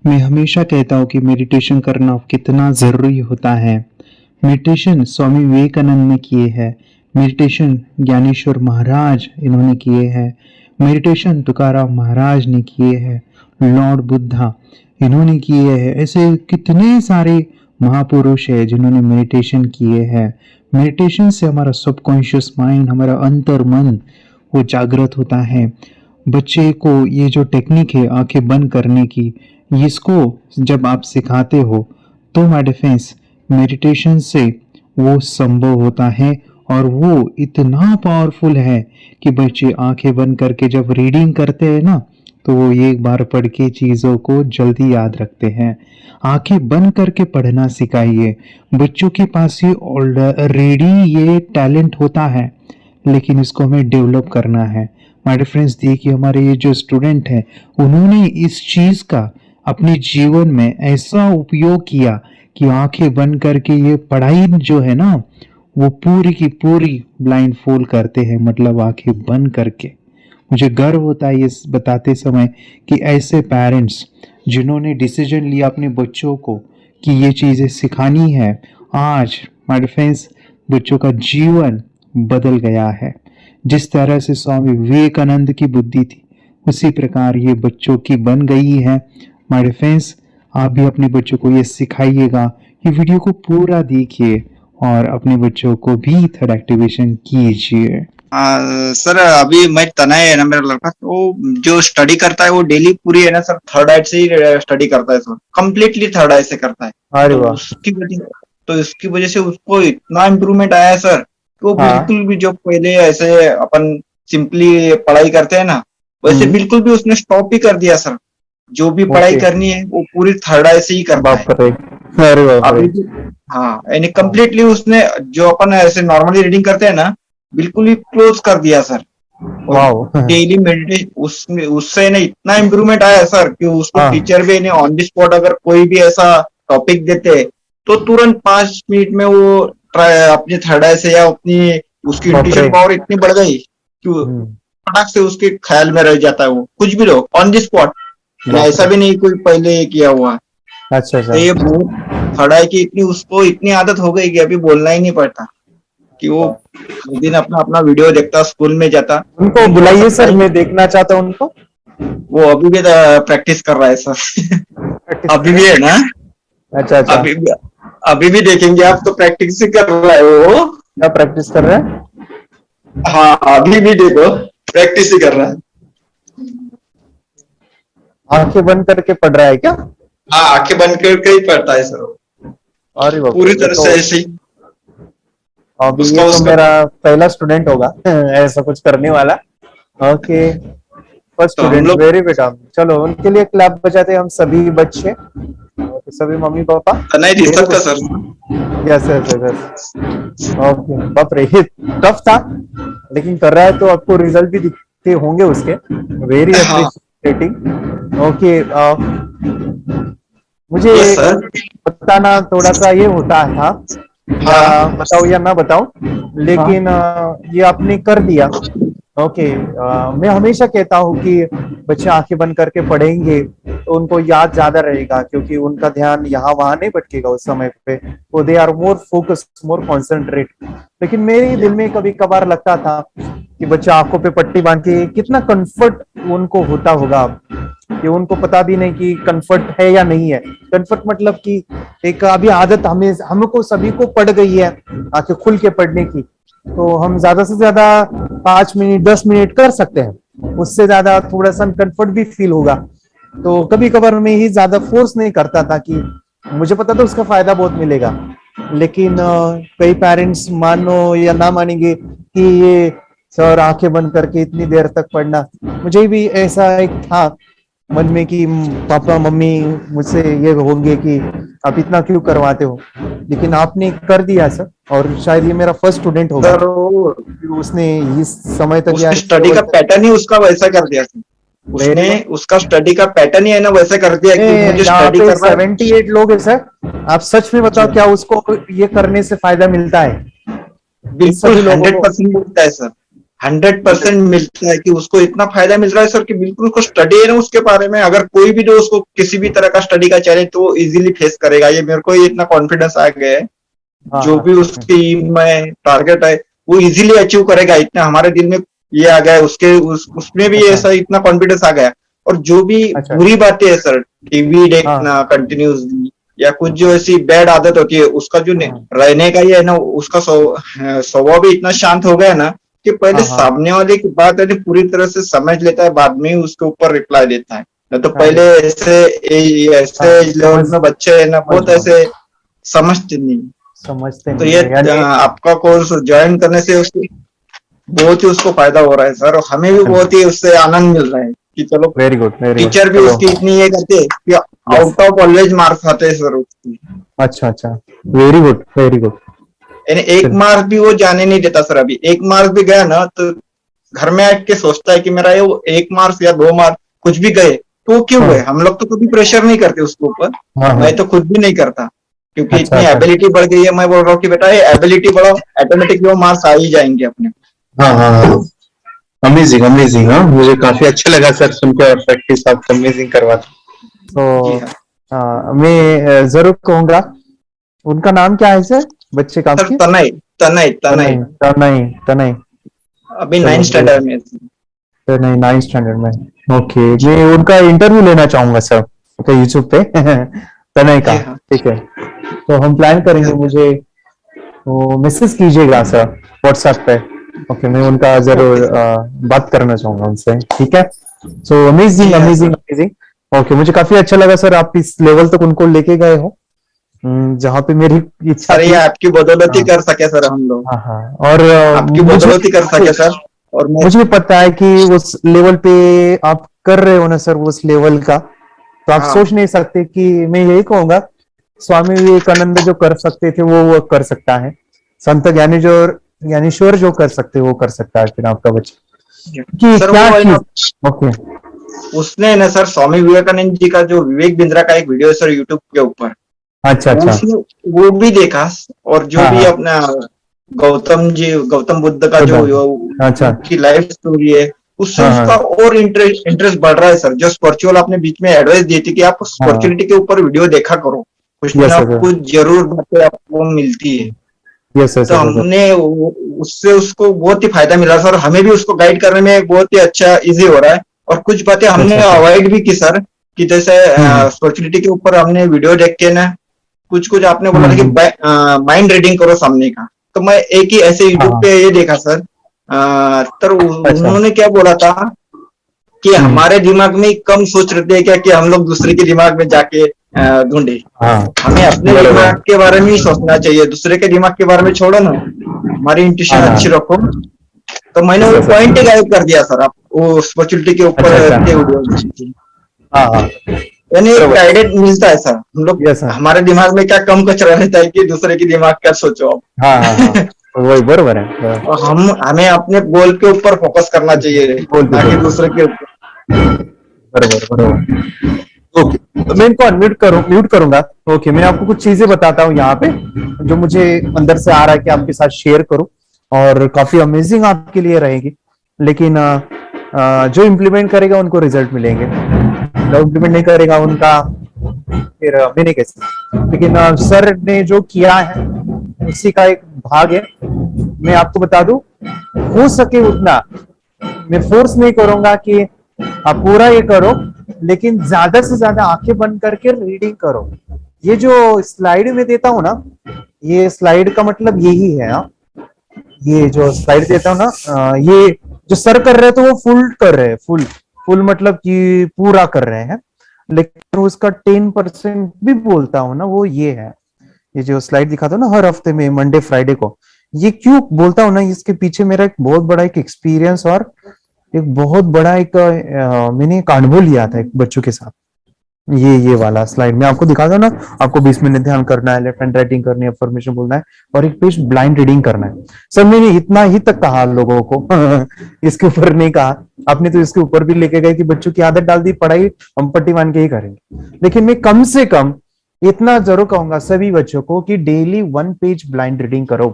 मैं हमेशा कहता हूँ कि मेडिटेशन करना कितना ज़रूरी होता है। मेडिटेशन स्वामी विवेकानंद ने किए हैं। मेडिटेशन ज्ञानेश्वर महाराज इन्होंने किए हैं। मेडिटेशन तुकाराम महाराज ने किए हैं। लॉर्ड बुद्धा इन्होंने किए हैं। ऐसे कितने सारे महापुरुष हैं जिन्होंने मेडिटेशन किए हैं। मेडिटेशन से हमारा सबकॉन्शियस माइंड, हमारा अंतर मन वो जागृत होता है। बच्चे को ये जो टेक्निक है आंखें बंद करने की, इसको जब आप सिखाते हो तो माय डिफेंस मेडिटेशन से वो संभव होता है। और वो इतना पावरफुल है कि बच्चे आंखें बंद करके जब रीडिंग करते हैं ना, तो वो एक बार पढ़ के चीज़ों को जल्दी याद रखते हैं। आंखें बंद करके पढ़ना सिखाइए। बच्चों के पास ये ऑलरेडी ये टैलेंट होता है, लेकिन इसको हमें डेवलप करना है। माय डियर फ्रेंड्स, देखिए हमारे ये जो स्टूडेंट हैं, उन्होंने इस चीज़ का अपने जीवन में ऐसा उपयोग किया कि आंखें बंद करके ये पढ़ाई जो है ना, वो पूरी की पूरी ब्लाइंड फोल्ड करते हैं, मतलब आंखें बंद करके। मुझे गर्व होता है ये बताते समय कि ऐसे पेरेंट्स जिन्होंने डिसीजन लिया अपने बच्चों को कि ये चीज़ें सिखानी है, आज माय फ्रेंड्स बच्चों का जीवन बदल गया है। जिस तरह से स्वामी विवेकानंद की बुद्धि थी, उसी प्रकार ये बच्चों की बन गई है। माय फ्रेंड्स, आप भी अपने बच्चों को ये सिखाइएगा। ये वीडियो को पूरा देखिए और अपने बच्चों को भी थर्ड एक्टिवेशन कीजिए। सर, अभी मैं तनय है ना मेरा लड़का, तो जो स्टडी करता है वो डेली पूरी है ना सर, थर्ड आई से ही स्टडी करता है सर, कम्प्लीटली थर्ड आई से करता है। अरे तो वाह। उसकी वजह से उसको इतना इम्प्रूवमेंट आया है सर कि वो हाँ। बिल्कुल भी जो पहले ऐसे अपन सिंपली पढ़ाई करते हैं ना, वैसे बिल्कुल भी उसने स्टॉप ही कर दिया सर। जो भी पढ़ाई ओके। करनी है वो पूरी थर्ड आई से ही करता है। बाप रे। अरे बाप रे। अभी भी हाँ, यानी कम्प्लीटली उसने जो अपन ऐसे नॉर्मली रीडिंग करते हैं ना, बिल्कुल ही क्लोज कर दिया सर। और वाओ। डेली मेडिटेशन उसमें उससे ना इतना इम्प्रूवमेंट आया सर कि उसको हाँ। टीचर भी नहीं ऑन द स्पॉट अगर कोई भी ऐसा टॉपिक देते तो तुरंत 5 मिनट में वो अपनी थर्ड आई से या अपनी उसकी बाप रे। इंट्यूशन पावर इतनी बढ़ गई कि वो फटाक से उसके ख्याल में रह जाता है। वो कुछ भी लो ऑन द स्पॉट, ऐसा भी नहीं कोई पहले किया हुआ। अच्छा अच्छा। तो ये बहुत थर्ड आई की इतनी उसको इतनी आदत हो गई कि अभी बोलना ही नहीं पड़ता कि वो हर दिन अपना अपना वीडियो देखता, स्कूल में जाता। उनको बुलाइए सर, मैं देखना चाहता हूँ उनको। वो अभी भी प्रैक्टिस कर रहा है सर। अभी भी है ना। अच्छा अच्छा। अभी भी देखेंगे आप तो प्रैक्टिस ही कर रहा है वो। क्या प्रैक्टिस कर रहे हैं? हाँ, अभी भी देखो प्रैक्टिस ही कर रहा है। आंखें बंद करके पढ़ रहा है क्या? हाँ, आंखें बंद करके ही पढ़ता है सर। अरे बाप रे, पूरी ये तरह तो से ऐसे ही अभी उसका ये तो मेरा पहला स्टूडेंट होगा ऐसा कुछ करने वाला। ओके, फर्स्ट तो हम स्टूडेंट, लोग वेरी बेटा। चलो उनके लिए क्लैप बजाते हैं हम सभी बच्चे, तो सभी मम्मी पापा। नहीं दिक्कत का sir. Yes yes yes. Okay, बाप रे, ये टफ था लेकिन कर रहा है तो आपको रिजल्ट भी दिखते होंगे उसके। वेरी हाँ। अप्रिशिएटिंग। ओके, मुझे यस सर। बताना थोड़ा सा ये होता था, हाँ। बताओ या ना बताओ, लेकिन ये आपने कर दिया। ओके, मैं हमेशा कहता हूँ कि बच्चे आंखें बंद करके पढ़ेंगे तो उनको याद ज्यादा रहेगा, क्योंकि उनका ध्यान यहाँ वहां नहीं भटकेगा उस समय पे, तो they are more focus, more concentrate. लेकिन मेरे दिल में कभी कभार लगता था कि बच्चा आंखों पे पट्टी बांध के कितना कंफर्ट उनको होता होगा, कि उनको पता भी नहीं कि कंफर्ट है या नहीं है। कंफर्ट मतलब कि एक अभी आदत हमें हमको सभी को पड़ गई है आंखें खुल के पढ़ने की, तो हम ज्यादा से ज्यादा 5 मिनट 10 मिनट कर सकते हैं, उससे ज्यादा थोड़ा सा कंफर्ट भी फील होगा। तो कभी कभार मैं ही ज्यादा फोर्स नहीं करता था, कि मुझे पता था उसका फायदा बहुत मिलेगा। लेकिन कई पेरेंट्स मानो या ना मानेंगे कि ये सर आंखें बंद करके इतनी देर तक पढ़ना। मुझे भी ऐसा एक था मन में कि पापा मम्मी मुझसे ये होंगे कि आप इतना क्यों करवाते हो, लेकिन आपने कर दिया सर, और शायद ये मेरा फर्स्ट स्टूडेंट होगा। उसने इस समय तक स्टडी का पैटर्न ही उसका वैसा कर दिया था। उसने उसका स्टडी का पैटर्न ही है ना वैसा कर दिया कि मुझे स्टडी करना है। 78 लोग है सर, आप सच में बताओ क्या उसको ये करने से फायदा मिलता है? बिल्कुल 100% मिलता है सर। 100% मिलता है कि उसको इतना फायदा मिल रहा है सर कि बिल्कुल उसको स्टडी है ना उसके बारे में, अगर कोई भी जो उसको किसी भी तरह का स्टडी का चैलेंज तो वो इजीली फेस करेगा। ये मेरे को इतना कॉन्फिडेंस आ गया है, हाँ जो हाँ भी उसकी में टारगेट है वो इजीली अचीव करेगा। इतना हमारे दिल में ये आ गया है, उसमें भी अच्छा ऐसा इतना कॉन्फिडेंस आ गया। और जो भी अच्छा बुरी बातें है सर, टीवी हाँ देखना कंटिन्यूसली या कुछ जो ऐसी बैड आदत होती है, उसका जो हाँ रहने का ही है ना, उसका स्वभाव भी इतना शांत हो गया ना कि पहले हाँ हाँ सामने वाले की बात है ना पूरी तरह से समझ लेता है, बाद में ही उसके ऊपर रिप्लाई देता है। नहीं तो हाँ पहले ऐसे हाँ लेवल में बच्चे है ना समझ बहुत रहा हूँ, ऐसे समझते नहीं। समझते तो नहीं ये है यानी। आपका कोर्स ज्वाइन करने से उसको बहुत ही उसको फायदा हो रहा है सर, और हमें भी बहुत ही उससे आनंद मिल रहा है कि चलो very good very good, teacher भी चलो। उसकी इतनी ये करते हैं कि yes, out of college marks आते हैं सर उसकी। अच्छा अच्छा, वेरी गुड वेरी गुड। यानी एक मार्क्स भी वो जाने नहीं देता सर। अभी एक मार्क्स भी गया ना तो घर में आके सोचता है कि मेरा ये वो 1 मार्क्स या 2 मार्क्स कुछ भी गए तो वो क्यों हाँ गए। हम लोग तो कभी प्रेशर नहीं करते उसके ऊपर, हाँ हाँ, मैं तो खुद भी नहीं करता, क्योंकि अच्छा इतनी अच्छा, एबिलिटी बढ़ गई है। मैं बोल रहा हूँ कि बेटा ये एबिलिटी बढ़ाओ, ऑटोमेटिकली वो मार्क्स आ ही जाएंगे अपने। हाँ हाँ हाँ, अमेजिंग अमेजिंग। हाँ, मुझे काफी अच्छा लगा सर सुनकर, और प्रैक्टिस आप अमेजिंग करवाते। जी तो हाँ मैं जरूर कहूंगा। उनका नाम क्या है सर, बच्चे का सर, आपके? तनय तनय तनय तनय, तनय तनय। अभी चलो 9th स्टैंडर्ड में है। तनय 9th स्टैंडर्ड में। ओके, मैं उनका इंटरव्यू लेना चाहूंगा सर, ओके, यूट्यूब पे तनय का। जी हाँ ठीक है, तो हम प्लान करेंगे, मुझे वो मैसेज कीजिएगा सर व्हाट्सएप पे। ओके, मैं उनका ओके जरूर सर। बात करना चाहूंगा उनसे, ठीक है। सो अमेजिंग जी हाँ अमेजिंग सर। अमेजिंग। ओके, मुझे काफी अच्छा लगा सर, आप इस लेवल तक उनको लेके गए हो, जहाँ पे मेरी इच्छा सर ये थी। आपकी बदौलत ही हाँ कर सके सर हम लोग, हाँ हाँ, और आपकी मुझे बदौलत ही कर सके सर। और मैं मुझे पता है कि उस लेवल पे आप कर रहे हो ना सर, उस लेवल का, तो आप हाँ सोच नहीं सकते कि मैं यही कहूंगा, स्वामी विवेकानंद जो कर सकते थे वो कर सकता है। संत ज्ञानेश्वर जो कर सकते वो कर सकता है, फिर आपका बच्चा कि सर क्या वो है ना, चीज। ओके, उसने ना सर स्वामी विवेकानंद जी का जो विवेक बिंद्रा का एक वीडियो है सर यूट्यूब के ऊपर, अच्छा अच्छा, उसने वो भी देखा। और जो हाँ भी हाँ, अपना गौतम बुद्ध का जो बुद्ध, अच्छा, उनकी लाइफ स्टोरी है, उससे हाँ उसका हाँ और इंटरेस्ट बढ़ रहा है सर। जो स्पिरिचुअल आपने बीच में एडवाइस दी थी कि आप हाँ, स्पिरिचुअलिटी के ऊपर वीडियो देखा करो, कुछ यस ना यस कुछ जरूर बातें आपको मिलती है। यस यस तो यस, हमने उससे उसको बहुत ही फायदा मिला सर, हमें भी उसको गाइड करने में बहुत ही अच्छा इजी हो रहा है। और कुछ बातें अच्छा हमने अच्छा, अवॉइड भी की सर, कि जैसे हम्म स्पिरिचुअलिटी के ऊपर हमने वीडियो देख के ना, कुछ कुछ आपने बोला था कि हम्म, माइंड रीडिंग करो सामने का, तो मैं एक ही ऐसे हाँ यूट्यूब हाँ, पे ये देखा सर। तो अच्छा, उन्होंने क्या बोला था कि हम्म, हमारे दिमाग में कम सोच रहे थे क्या कि हम लोग दूसरे के दिमाग में जाके ढूंढे। हाँ, हमें अपने बरोबर, दिमाग के बारे में ही सोचना चाहिए, दूसरे के दिमाग के बारे में छोड़ो ना, हमारी इंट्यूशन हाँ अच्छी हाँ, रखो। तो मैंने यस वो यस, पॉइंट ही गायब कर दिया सर, आप वो स्पिरिचुअलिटी के अच्छा ऊपर अच्छा, के वीडियो। हाँ हाँ, यानी एक बरोबर, गाइडेड मिलता है सर। हम लोग यस हाँ हमारे दिमाग में क्या कम कचरा रहता है कि दूसरे की दिमाग क्या सोचो आप। हाँ हाँ हाँ, वही बरोबर है, बरोबर, और हमें अपने गोल के ऊपर फोकस करना चाहिए, बोलते ना कि बोलते, दूसरे के ऊपर। बरोबर बरोबर। ओके, तो मैं इनको म्यूट करूंगा। ओके, मैं आपको कुछ चीजें बताता हूँ यहाँ पे, जो मुझे अंदर से आ रहा है कि आपके साथ शेयर करूं, और काफी अमेजिंग आपके लिए रहेगी। लेकिन जो इम्प्लीमेंट करेगा उनको रिजल्ट मिलेंगे, जो इम्प्लीमेंट नहीं करेगा उनका फिर मैं नहीं कह सकता। लेकिन सर ने जो किया है उसी का एक भाग है। मैं आपको बता दूं, हो सके उतना मैं फोर्स नहीं करूंगा कि आप पूरा ये करो, लेकिन ज्यादा से ज्यादा आंखें बंद करके रीडिंग करो। ये जो स्लाइड में देता हूं ना, ये स्लाइड का मतलब यही है। ये जो स्लाइड देता हूँ ना, ये जो सर कर रहे हैं तो वो फुल कर रहे हैं, फुल फुल मतलब कि पूरा कर रहे हैं। लेकिन उसका 10% भी बोलता हूँ ना, वो ये है। ये जो स्लाइड दिखाता हूँ ना हर हफ्ते में मंडे फ्राइडे को, ये क्यों बोलता हूँ ना, इसके पीछे मेरा एक बहुत बड़ा एक एक्सपीरियंस और एक बहुत बड़ा एक मैंने एक अनुभव लिया था एक बच्चों के साथ। ये वाला स्लाइड मैं आपको दिखा दूं ना, आपको 20 मिनट ध्यान करना है, लेफ्ट हैंड राइटिंग करनी है, अफर्मेशन बोलना है, और एक पेज ब्लाइंड रीडिंग करना है। सर मैंने इतना ही तक कहा लोगों को इसके ऊपर नहीं कहा। आपने तो इसके ऊपर भी लेके गए कि बच्चों की आदत डाल दी, पढ़ाई हम पट्टी मान के ही करेंगे। लेकिन मैं कम से कम इतना जरूर कहूंगा सभी बच्चों को कि डेली 1 पेज ब्लाइंड रीडिंग करो।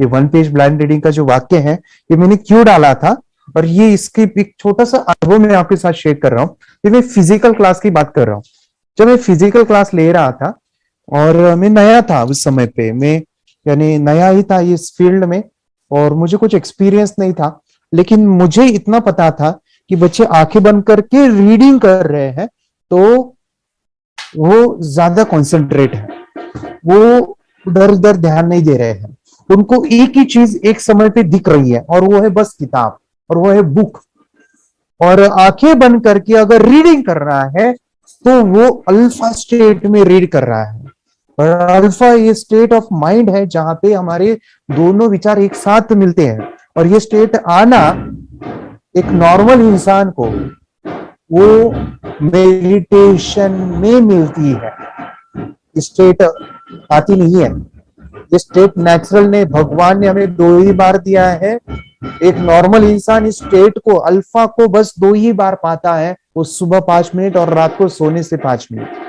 ये 1 पेज ब्लाइंड रीडिंग का जो वाक्य है ये मैंने क्यों डाला था, और ये इसकी एक छोटा सा अनुभव मैं आपके साथ शेयर कर रहा हूँ। ये मैं फिजिकल क्लास की बात कर रहा हूँ। जब मैं फिजिकल क्लास ले रहा था और मैं नया था उस समय पे, मैं यानी नया ही था इस फील्ड में और मुझे कुछ एक्सपीरियंस नहीं था, लेकिन मुझे इतना पता था कि बच्चे आंखें बंद करके रीडिंग कर रहे हैं तो वो ज्यादा कॉन्सेंट्रेट है, वो इधर उधर ध्यान नहीं दे रहे हैं, उनको एक ही चीज एक समय पे दिख रही है और वो है बस किताब और वो है बुक। और आंखें बंद करके अगर रीडिंग कर रहा है तो वो अल्फा स्टेट में रीड कर रहा है। और अल्फा ये स्टेट ऑफ माइंड है जहां पे हमारे दोनों विचार एक साथ मिलते हैं, और ये स्टेट आना एक नॉर्मल इंसान को वो मेडिटेशन में मिलती है। स्टेट आती नहीं है, ये स्टेट नेचुरल ने, भगवान ने हमें 2 ही बार दिया है। एक नॉर्मल इंसान इस स्टेट को, अल्फा को बस 2 ही बार पाता है, वो सुबह 5 मिनट और रात को सोने से 5 मिनट।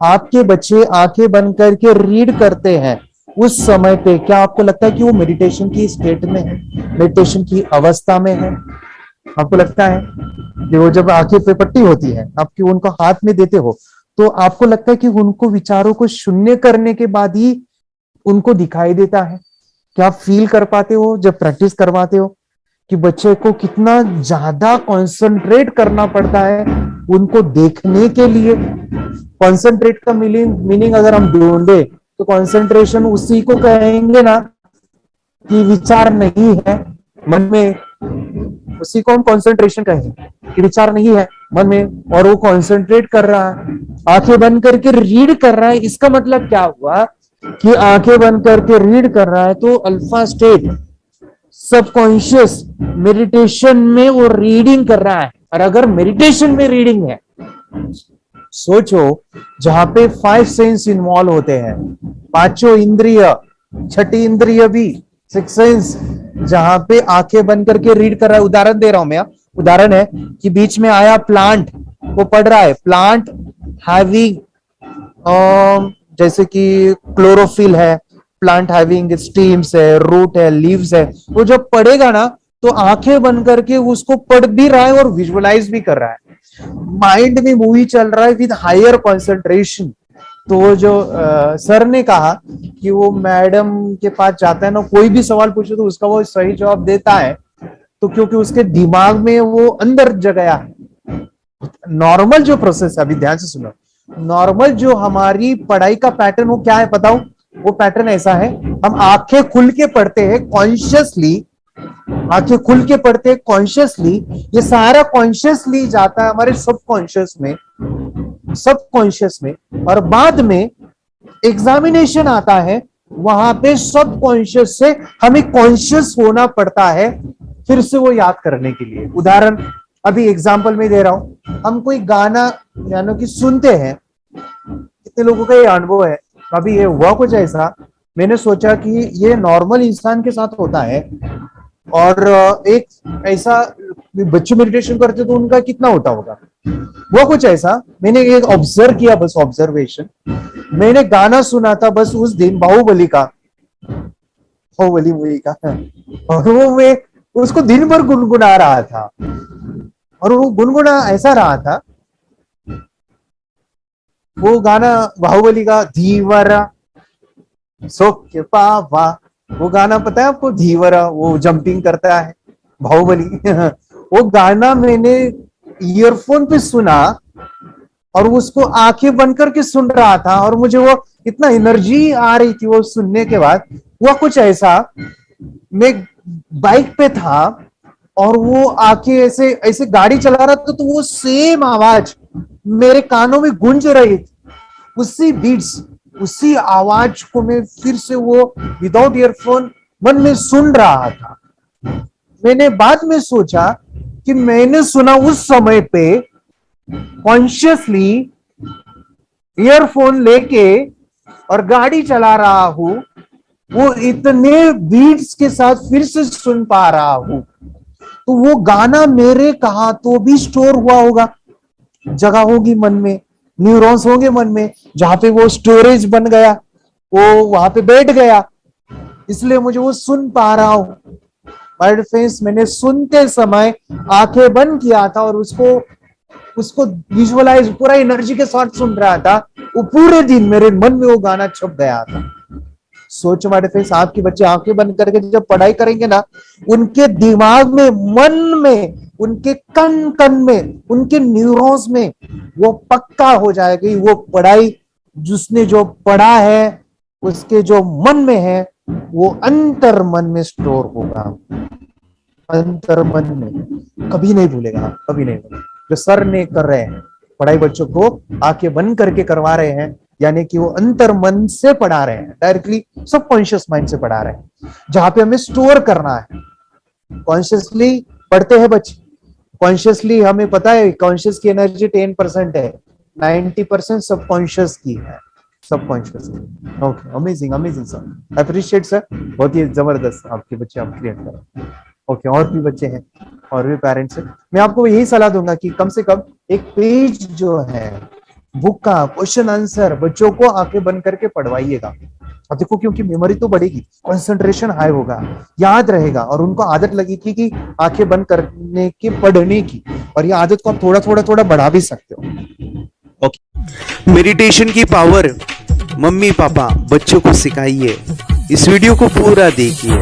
आपके बच्चे आंखें बंद करके रीड करते हैं उस समय पे, क्या आपको लगता है कि वो मेडिटेशन की स्टेट में है, मेडिटेशन की अवस्था में है? आपको लगता है कि वो जब आंखें पे पट्टी होती है, आपकी उनको हाथ में देते हो, तो आपको लगता है कि उनको विचारों को शून्य करने के बाद ही उनको दिखाई देता है? क्या आप फील कर पाते हो जब प्रैक्टिस करवाते हो कि बच्चे को कितना ज्यादा कंसंट्रेट करना पड़ता है उनको देखने के लिए? कंसंट्रेट का मीनिंग अगर हम ढूंढे तो कंसंट्रेशन उसी को कहेंगे ना कि विचार नहीं है मन में, उसी को हम कंसंट्रेशन कहेंगे कि विचार नहीं है मन में और वो कंसंट्रेट कर रहा है, आंखें बंद करके रीड कर रहा है। इसका मतलब क्या हुआ कि आंखें बंद करके रीड कर रहा है तो अल्फा स्टेट, सबकॉन्शियस मेडिटेशन में वो रीडिंग कर रहा है। और अगर मेडिटेशन में रीडिंग है, सोचो जहां पे 5 सेंस इन्वॉल्व होते हैं, 5 इंद्रिय, 6ठी इंद्रिय भी 6 सेंस, जहां पे आंखें बंद करके रीड कर रहा है। उदाहरण दे रहा हूं मैं, उदाहरण है कि बीच में आया प्लांट, वो पढ़ रहा है, प्लांट हैविंग जैसे कि क्लोरोफिल है, प्लांट हैविंग स्टीम्स है, रूट है, लीव्स है, वो जब पढ़ेगा ना तो आंखें बंद करके उसको पढ़ भी रहा है और विजुअलाइज भी कर रहा है, माइंड में मूवी चल रहा है विद हायर कंसंट्रेशन। तो वो जो सर ने कहा कि वो मैडम के पास जाता है ना, कोई भी सवाल पूछे तो उसका वो सही जवाब देता है, तो क्योंकि उसके दिमाग में वो अंदर जगया है। नॉर्मल जो प्रोसेस है, अभी ध्यान से सुनो, नॉर्मल जो हमारी पढ़ाई का पैटर्न वो क्या है बताओ? वो पैटर्न ऐसा है, हम आंखें खुल के पढ़ते हैं कॉन्शियसली, आंखें खुल के पढ़ते हैं कॉन्शियसली, ये सारा कॉन्शियसली जाता है हमारे सबकॉन्शियस में, सबकॉन्शियस में, और बाद में एग्जामिनेशन आता है, वहां पे सबकॉन्शियस से हमें कॉन्शियस होना पड़ता है फिर से वो याद करने के लिए। उदाहरण अभी एग्जाम्पल में दे रहा हूं, हम कोई गाना यानी कि सुनते हैं, कितने लोगों का ये अनुभव है, अभी ये हुआ कुछ ऐसा, मैंने सोचा कि ये नॉर्मल इंसान के साथ होता है, और एक ऐसा बच्चे मेडिटेशन करते तो उनका कितना होता होगा, वो कुछ ऐसा मैंने एक ऑब्जर्व किया, बस ऑब्जर्वेशन। मैंने गाना सुना था बस उस दिन बाहुबली का, बाहुबली मूवी का, और वो मैं उसको दिन भर गुनगुना रहा था, और वो गुनगुना ऐसा रहा था, वो गाना बाहुबली का, धीवरा सोके पावा, वो गाना पता है आपको, धीवरा, वो जंपिंग करता है बाहुबली वो गाना मैंने ईयरफोन पे सुना और उसको आंखें बंद करके सुन रहा था, और मुझे वो इतना एनर्जी आ रही थी वो सुनने के बाद। हुआ कुछ ऐसा, मैं बाइक पे था और वो आंखें ऐसे ऐसे गाड़ी चला रहा था, तो वो सेम आवाज मेरे कानों में गूंज रही थी, उसी बीट्स, उसी आवाज को मैं फिर से वो विदाउट ईयरफोन मन में सुन रहा था। मैंने बाद में सोचा कि मैंने सुना उस समय पे कॉन्शियसली ईयरफोन लेके और गाड़ी चला रहा हूं, वो इतने बीट्स के साथ फिर से सुन पा रहा हूं, तो वो गाना मेरे कहा तो भी स्टोर हुआ होगा, जगह होगी मन में, न्यूरॉन्स होंगे मन में, जहां पे वो स्टोरेज बन गया, वो वहां पे बैठ गया, इसलिए मुझे वो सुन पा रहा हूं। माय फ्रेंड्स, मैंने सुनते समय आंखें बंद किया था और उसको विजुअलाइज पूरा एनर्जी के साथ सुन रहा था। वो पूरे दिन मेरे मन में वो गाना छप गया था। सोचो माय फ्रेंड्स, आपके बच्चे आंखें बंद करके जब पढ़ाई करेंगे ना, उनके दिमाग में, मन में, उनके कण कण में, उनके न्यूरॉन्स में वो पक्का हो जाएगी। वो पढ़ाई जिसने जो पढ़ा है उसके जो मन में है वो अंतर मन में स्टोर होगा। अंतर मन में कभी नहीं भूलेगा, कभी नहीं भूलेगा। जो सर ने कर रहे हैं पढ़ाई, बच्चों को आंखें बंद करके करवा रहे हैं, यानी कि वो अंतर मन से पढ़ा रहे हैं, डायरेक्टली सबकॉन्शियस माइंड से पढ़ा रहे हैं, जहां पे हमें स्टोर करना है। कॉन्शियसली पढ़ते हैं बच्चे, कॉन्शियसली हमें पता है कॉन्शियस की एनर्जी 10% है, 90% सबकॉन्शियस की है, सबकॉन्शियस की। Okay, amazing amazing sir, appreciate sir, बहुत ही जबरदस्त आपके बच्चे आप क्रिएट कर रहे हैं। ओके, और भी बच्चे हैं और भी पेरेंट्स हैं, मैं आपको यही सलाह दूंगा कि कम से कम एक पेज जो है बुक का क्वेश्चन आंसर बच्चों को आंखें बंद करके पढ़वाइएगा। अब देखो, क्योंकि मेमोरी तो बढ़ेगी, कंसंट्रेशन हाई होगा, याद रहेगा, और उनको आदत लगी थी कि आंखें बंद करने की पढ़ने की, और ये आदत को आप थोड़ा बढ़ा भी सकते हो। मेडिटेशन की पावर मम्मी पापा बच्चों को सिखाइए। इस वीडियो को पूरा देखिए।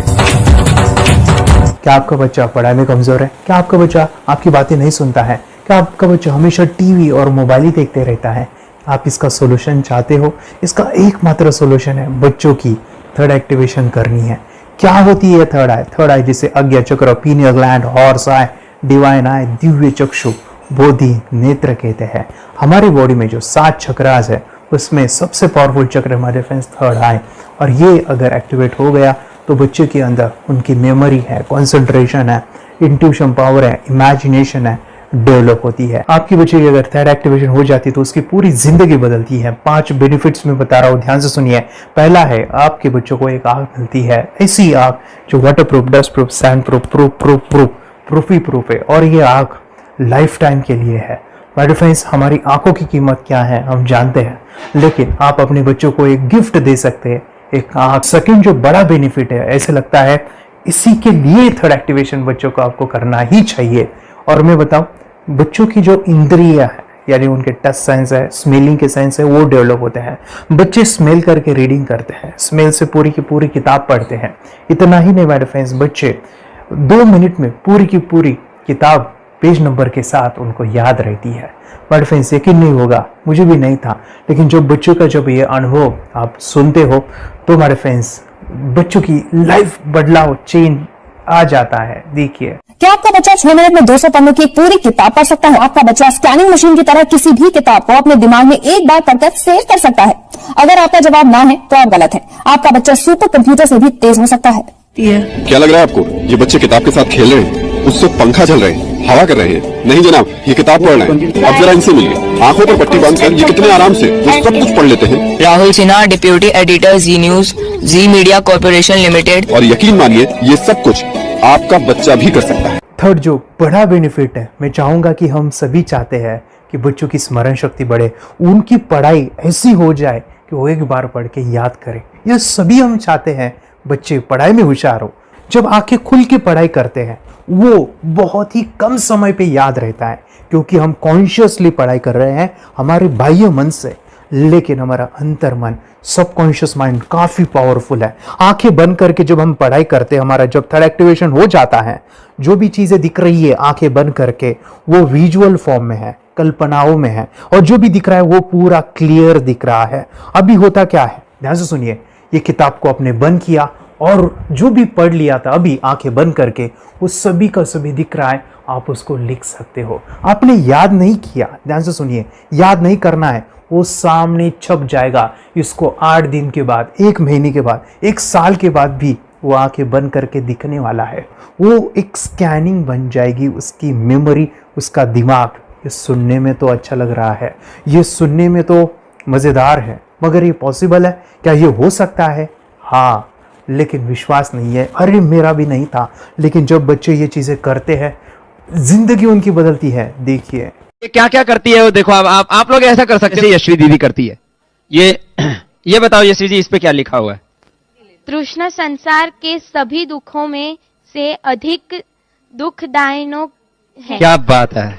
क्या आपका बच्चा पढ़ाई में कमजोर है? क्या आपका बच्चा आपकी बातें नहीं सुनता है? क्या आपका बच्चा हमेशा टीवी और मोबाइल ही देखते रहता है? आप इसका सोल्यूशन चाहते हो? इसका एकमात्र सोल्यूशन है बच्चों की थर्ड एक्टिवेशन करनी है। क्या होती है थर्ड आई? थर्ड आई जिसे Ajna chakra, pineal gland, Horus eye, divine eye, दिव्य चक्षु, बोधि नेत्र कहते हैं। हमारी बॉडी में जो 7 चक्रास है उसमें सबसे पावरफुल चक्र हमारे फ्रेंड्स थर्ड आई, और ये अगर एक्टिवेट हो गया तो बच्चे के अंदर उनकी मेमोरी है, कंसंट्रेशन है, इंट्यूशन पावर है, इमेजिनेशन है, डेवलप होती है। आपकी बच्चे की अगर थर्ड एक्टिवेशन हो जाती है तो उसकी पूरी जिंदगी बदलती है। 5 बेनिफिट्स में बता रहा हूँ, ध्यान से सुनिए। पहला है, आपके बच्चों को एक आग मिलती है, ऐसी आग जो water proof, dust proof, sand proof, proof ही प्रूफ है, और ये आग लाइफ टाइम के लिए है। माय फ्रेंड्स, हमारी आंखों की कीमत क्या है हम जानते हैं, लेकिन आप अपने बच्चों को एक गिफ्ट दे सकते हैं, एक आंख। सेकंड जो बड़ा बेनिफिट है, ऐसे लगता है इसी के लिए थर्ड एक्टिवेशन बच्चों को आपको करना ही चाहिए। और मैं बताऊं, बच्चों की जो इंद्रियां है, यानी उनके टच सेंस है, स्मेलिंग के सेंस है, वो डेवलप होते हैं। बच्चे स्मेल करके रीडिंग करते हैं, स्मेल से पूरी की पूरी किताब पढ़ते हैं। इतना ही नहीं माय फ्रेंड्स, बच्चे 2 मिनट में पूरी की पूरी किताब पेज नंबर के साथ उनको याद रहती है। बट फ्रेंड्स, यकीन नहीं होगा, मुझे भी नहीं था, लेकिन जब बच्चों का जब ये अनुभव आप सुनते हो तो हमारे फ्रेंड्स बच्चों की लाइफ बदलाव चेंज आ जाता है। देखिए, क्या आपका बच्चा 6 मिनट में 200 पन्नों की एक पूरी किताब पढ़ सकता है? आपका बच्चा स्कैनिंग मशीन की तरह किसी भी किताब को अपने दिमाग में एक बार पढ़कर सेव कर सकता है? अगर आपका जवाब ना है तो आप गलत है। आपका बच्चा सुपर कंप्यूटर से भी तेज हो सकता है। क्या लग रहा है आपको ये बच्चे किताब के साथ खेल रहे हैं, उससे पंखा चल रहे हैं, हवा कर रहे हैं? नहीं जनाब, ये किताब पढ़ रहे हैं। अब जरा इनसे मिलिए, आंखों पर पट्टी बांधकर ये कितने आराम से वो सब कुछ पढ़ लेते हैं। राहुल सिन्हा, डिप्यूटी एडिटर, जी न्यूज, जी मीडिया कॉर्पोरेशन लिमिटेड। और यकीन मानिए, ये सब कुछ आपका बच्चा भी कर सकता है। थर्ड जो बड़ा बेनिफिट है, मैं चाहूंगा कि हम सभी चाहते हैं कि बच्चों की स्मरण शक्ति बढ़े, उनकी पढ़ाई ऐसी हो जाए कि वो एक बार पढ़ के याद करें। यह सभी हम चाहते हैं बच्चे पढ़ाई में होशियार हो। जब आंखें खुल के पढ़ाई करते हैं वो बहुत ही कम समय पे याद रहता है, क्योंकि हम कॉन्शियसली पढ़ाई कर रहे हैं हमारे बाह्य मन से, लेकिन हमारा अंतर मन, सबकॉन्शियस माइंड काफी पावरफुल है। आंखें बंद करके जब हम पढ़ाई करते हैं, हमारा जब थर्ड एक्टिवेशन हो जाता है, जो भी चीजें दिख रही है आंखें बंद करके वो विजुअल फॉर्म में है, कल्पनाओं में है, और जो भी दिख रहा है वो पूरा क्लियर दिख रहा है। अभी होता क्या है, ध्यान से सुनिए, ये किताब को आपने बंद किया और जो भी पढ़ लिया था अभी आंखें बंद करके वो सभी का सभी दिख रहा है, आप उसको लिख सकते हो। आपने याद नहीं किया, ध्यान से सुनिए, याद नहीं करना है, वो सामने छप जाएगा। इसको 8 दिन के बाद, 1 महीने के बाद, 1 साल के बाद भी वो आंखें बंद करके दिखने वाला है। वो एक स्कैनिंग बन जाएगी, उसकी मेमोरी, उसका दिमाग। ये सुनने में तो अच्छा लग रहा है, ये सुनने में तो मजेदार है, मगर ये पॉसिबल है क्या? ये हो सकता है, हाँ, लेकिन विश्वास नहीं है। अरे मेरा भी नहीं था, लेकिन जब बच्चे ये चीजें करते हैं जिंदगी उनकी बदलती है। देखिए, ये क्या क्या करती है वो देखो, आप लोग ऐसा कर सकते हैं, यशवी दीदी करती है। ये बताओ यशवी जी, इस पे क्या लिखा हुआ है? तृष्णा संसार के सभी दुखों में से अधिक दुखदायिनो है। क्या बात है,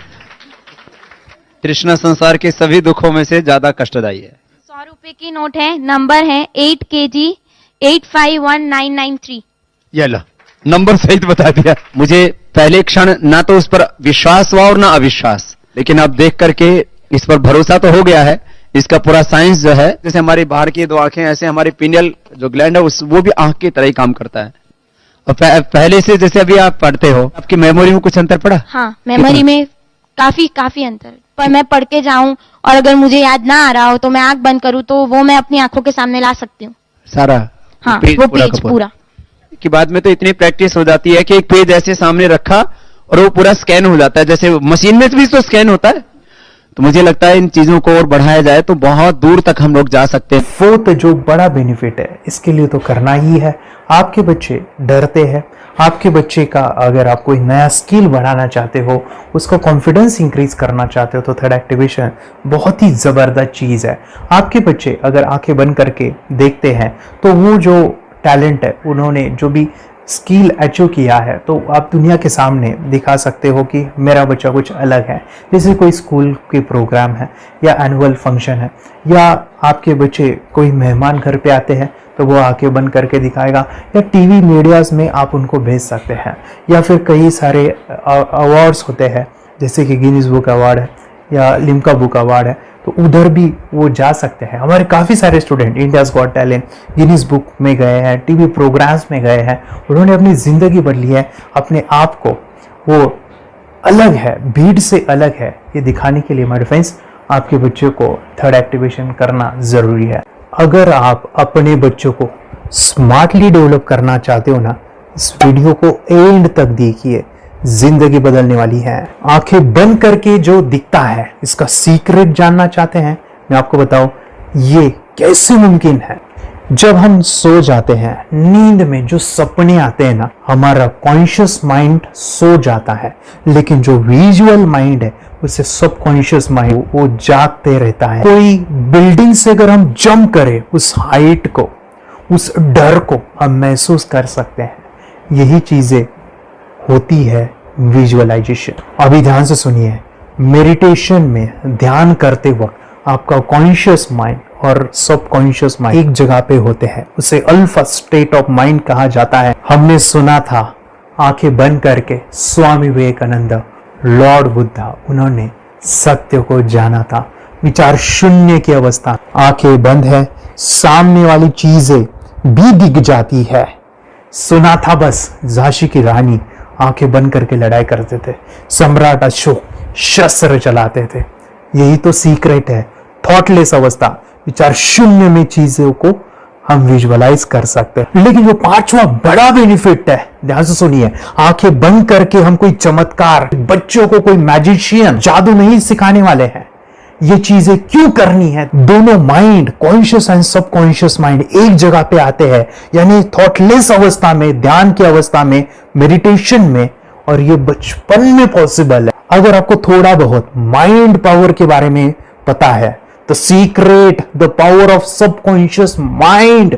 तृष्णा संसार के सभी दुखों में से ज्यादा कष्टदायी है। 100 रुपए की नोट है, नंबर है 8 kg 851993। ये लो, नंबर सहित बता दिया। मुझे पहले क्षण ना तो उस पर विश्वास हुआ और ना अविश्वास, लेकिन अब देख करके इस पर भरोसा तो हो गया है। इसका पूरा साइंस जो है, जैसे हमारी बाहर की दो आंखें, ऐसे हमारी पिनियल जो ग्लैंड है वो भी आंख की तरह ही काम करता है। और पहले से जैसे अभी आप पढ़ते हो, आपकी मेमोरी में कुछ अंतर पड़ा? हाँ, मेमोरी में काफी अंतर। पर मैं पढ़ के जाऊं और अगर मुझे याद ना आ रहा हो तो मैं आंख बंद करूं तो वो मैं अपनी आंखों के सामने ला सकती हूँ सारा। हाँ, वो पेज पूरा कि बाद में तो इतनी प्रैक्टिस हो जाती है कि एक पेज ऐसे सामने रखा और वो पूरा स्कैन हो जाता है, जैसे मशीन में भी तो स्कैन होता है। तो मुझे लगता है इन चीजों को और बढ़ाया जाए तो बहुत दूर तक हम लोग जा सकते हैं। फोर्थ जो बड़ा बेनिफिट है, इसके लिए तो करना ही है। आपके बच्चे डरते हैं, आपके बच्चे का अगर आप कोई नया स्किल बढ़ाना चाहते हो, उसका कॉन्फिडेंस इंक्रीज करना चाहते हो, तो थर्ड एक्टिवेशन बहुत ही ज़बरदस्त चीज़ है। आपके बच्चे अगर आंखें बंद करके देखते हैं तो वो जो टैलेंट है, उन्होंने जो भी स्किल अचीव किया है, तो आप दुनिया के सामने दिखा सकते हो कि मेरा बच्चा कुछ अलग है। जैसे कोई स्कूल के प्रोग्राम है या एनुअल फंक्शन है, या आपके बच्चे कोई मेहमान घर पे आते हैं तो वो आंखें बंद करके दिखाएगा, या टीवी मीडियाज़ में आप उनको भेज सकते हैं, या फिर कई सारे अवार्ड्स होते हैं जैसे कि गिनीज बुक अवार्ड है या लिम्का बुक अवार्ड है, तो उधर भी वो जा सकते हैं। हमारे काफ़ी सारे student India's got talent, Guinness book में गए हैं, टीवी प्रोग्राम्स में गए हैं, उन्होंने अपनी ज़िंदगी बदली है, अपने आप को वो अलग है, भीड़ से अलग है, ये दिखाने के लिए माय फ्रेंड्स आपके बच्चों को थर्ड एक्टिवेशन करना ज़रूरी है। अगर आप अपने बच्चों को स्मार्टली डेवलप करना चाहते हो ना, इस वीडियो को एंड तक देखिए, जिंदगी बदलने वाली है। आंखें बंद करके जो दिखता है, इसका सीक्रेट जानना चाहते हैं? मैं आपको बताऊं ये कैसे मुमकिन है। जब हम सो जाते हैं, नींद में जो सपने आते हैं ना, हमारा कॉन्शियस माइंड सो जाता है, लेकिन जो विजुअल माइंड है, उसे सबकॉन्शियस माइंड वो जागते रहता है। कोई बिल्डिंग से अगर हम जंप करें, उस हाइट को, उस डर को हम महसूस कर सकते हैं। यही चीजें होती है विजुअलाइजेशन। अभी ध्यान से सुनिए, मेडिटेशन में ध्यान करते वक्त आपका कॉन्शियस माइंड और सबकॉन्शियस माइंड एक जगह पे होते हैं, उसे अल्फा स्टेट ऑफ माइंड कहा जाता है। हमने सुना था आंखें बंद करके स्वामी विवेकानंद, लॉर्ड बुद्धा, उन्होंने सत्य को जाना था। विचार शून्य की अवस्था, आंखें बंद है, सामने वाली चीजें भी दिख जाती है। सुना था बस झांसी की रानी आंखें बंद करके लड़ाई करते थे, सम्राट अशोक शस्त्र चलाते थे। यही तो सीक्रेट है, थॉटलेस अवस्था, विचार शून्य में चीजों को हम विजुअलाइज कर सकते हैं। लेकिन जो पांचवा बड़ा बेनिफिट है, ध्यान से सुनिए, आंखें बंद करके हम कोई चमत्कार, बच्चों को कोई मैजिशियन जादू नहीं सिखाने वाले हैं। ये चीजें क्यों करनी है? दोनों mind, conscious and subconscious mind एक जगह पे आते हैं, यानी थॉटलेस अवस्था में, ध्यान की अवस्था में, मेडिटेशन में, और ये बचपन में पॉसिबल है। अगर आपको थोड़ा बहुत माइंड पावर के बारे में पता है, तो secret, the power of subconscious mind,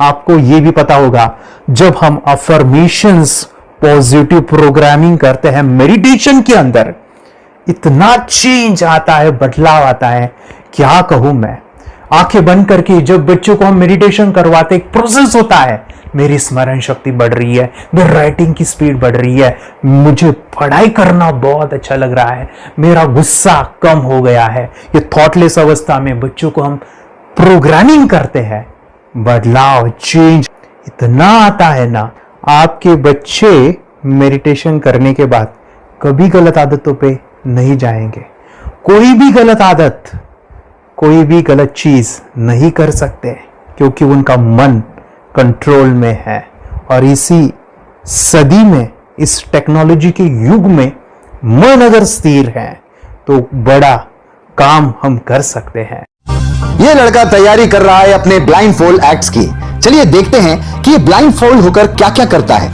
आपको ये भी पता होगा। जब हम अफर्मेशंस, पॉजिटिव प्रोग्रामिंग करते हैं मेडिटेशन के अंदर, इतना चेंज आता है, बदलाव आता है, क्या कहूं मैं। आंखें बंद करके जब बच्चों को हम मेडिटेशन करवाते, एक प्रोसेस होता है, मेरी स्मरण शक्ति बढ़ रही है, मेरी राइटिंग की स्पीड बढ़ रही है, मुझे पढ़ाई करना बहुत अच्छा लग रहा है, मेरा गुस्सा कम हो गया है। ये थॉटलेस अवस्था में बच्चों को हम प्रोग्रामिंग करते हैं, बदलाव, चेंज इतना आता है ना। आपके बच्चे मेडिटेशन करने के बाद कभी गलत आदतों पे नहीं जाएंगे। कोई भी गलत आदत, कोई भी गलत चीज नहीं कर सकते, क्योंकि उनका मन कंट्रोल में है। और इसी सदी में, इस टेक्नोलॉजी के युग में, मन अगर स्थिर है तो बड़ा काम हम कर सकते हैं। ये लड़का तैयारी कर रहा है अपने ब्लाइंड फोल्ड एक्ट्स की। चलिए देखते हैं कि ये ब्लाइंड फोल्ड होकर क्या क्या करता है।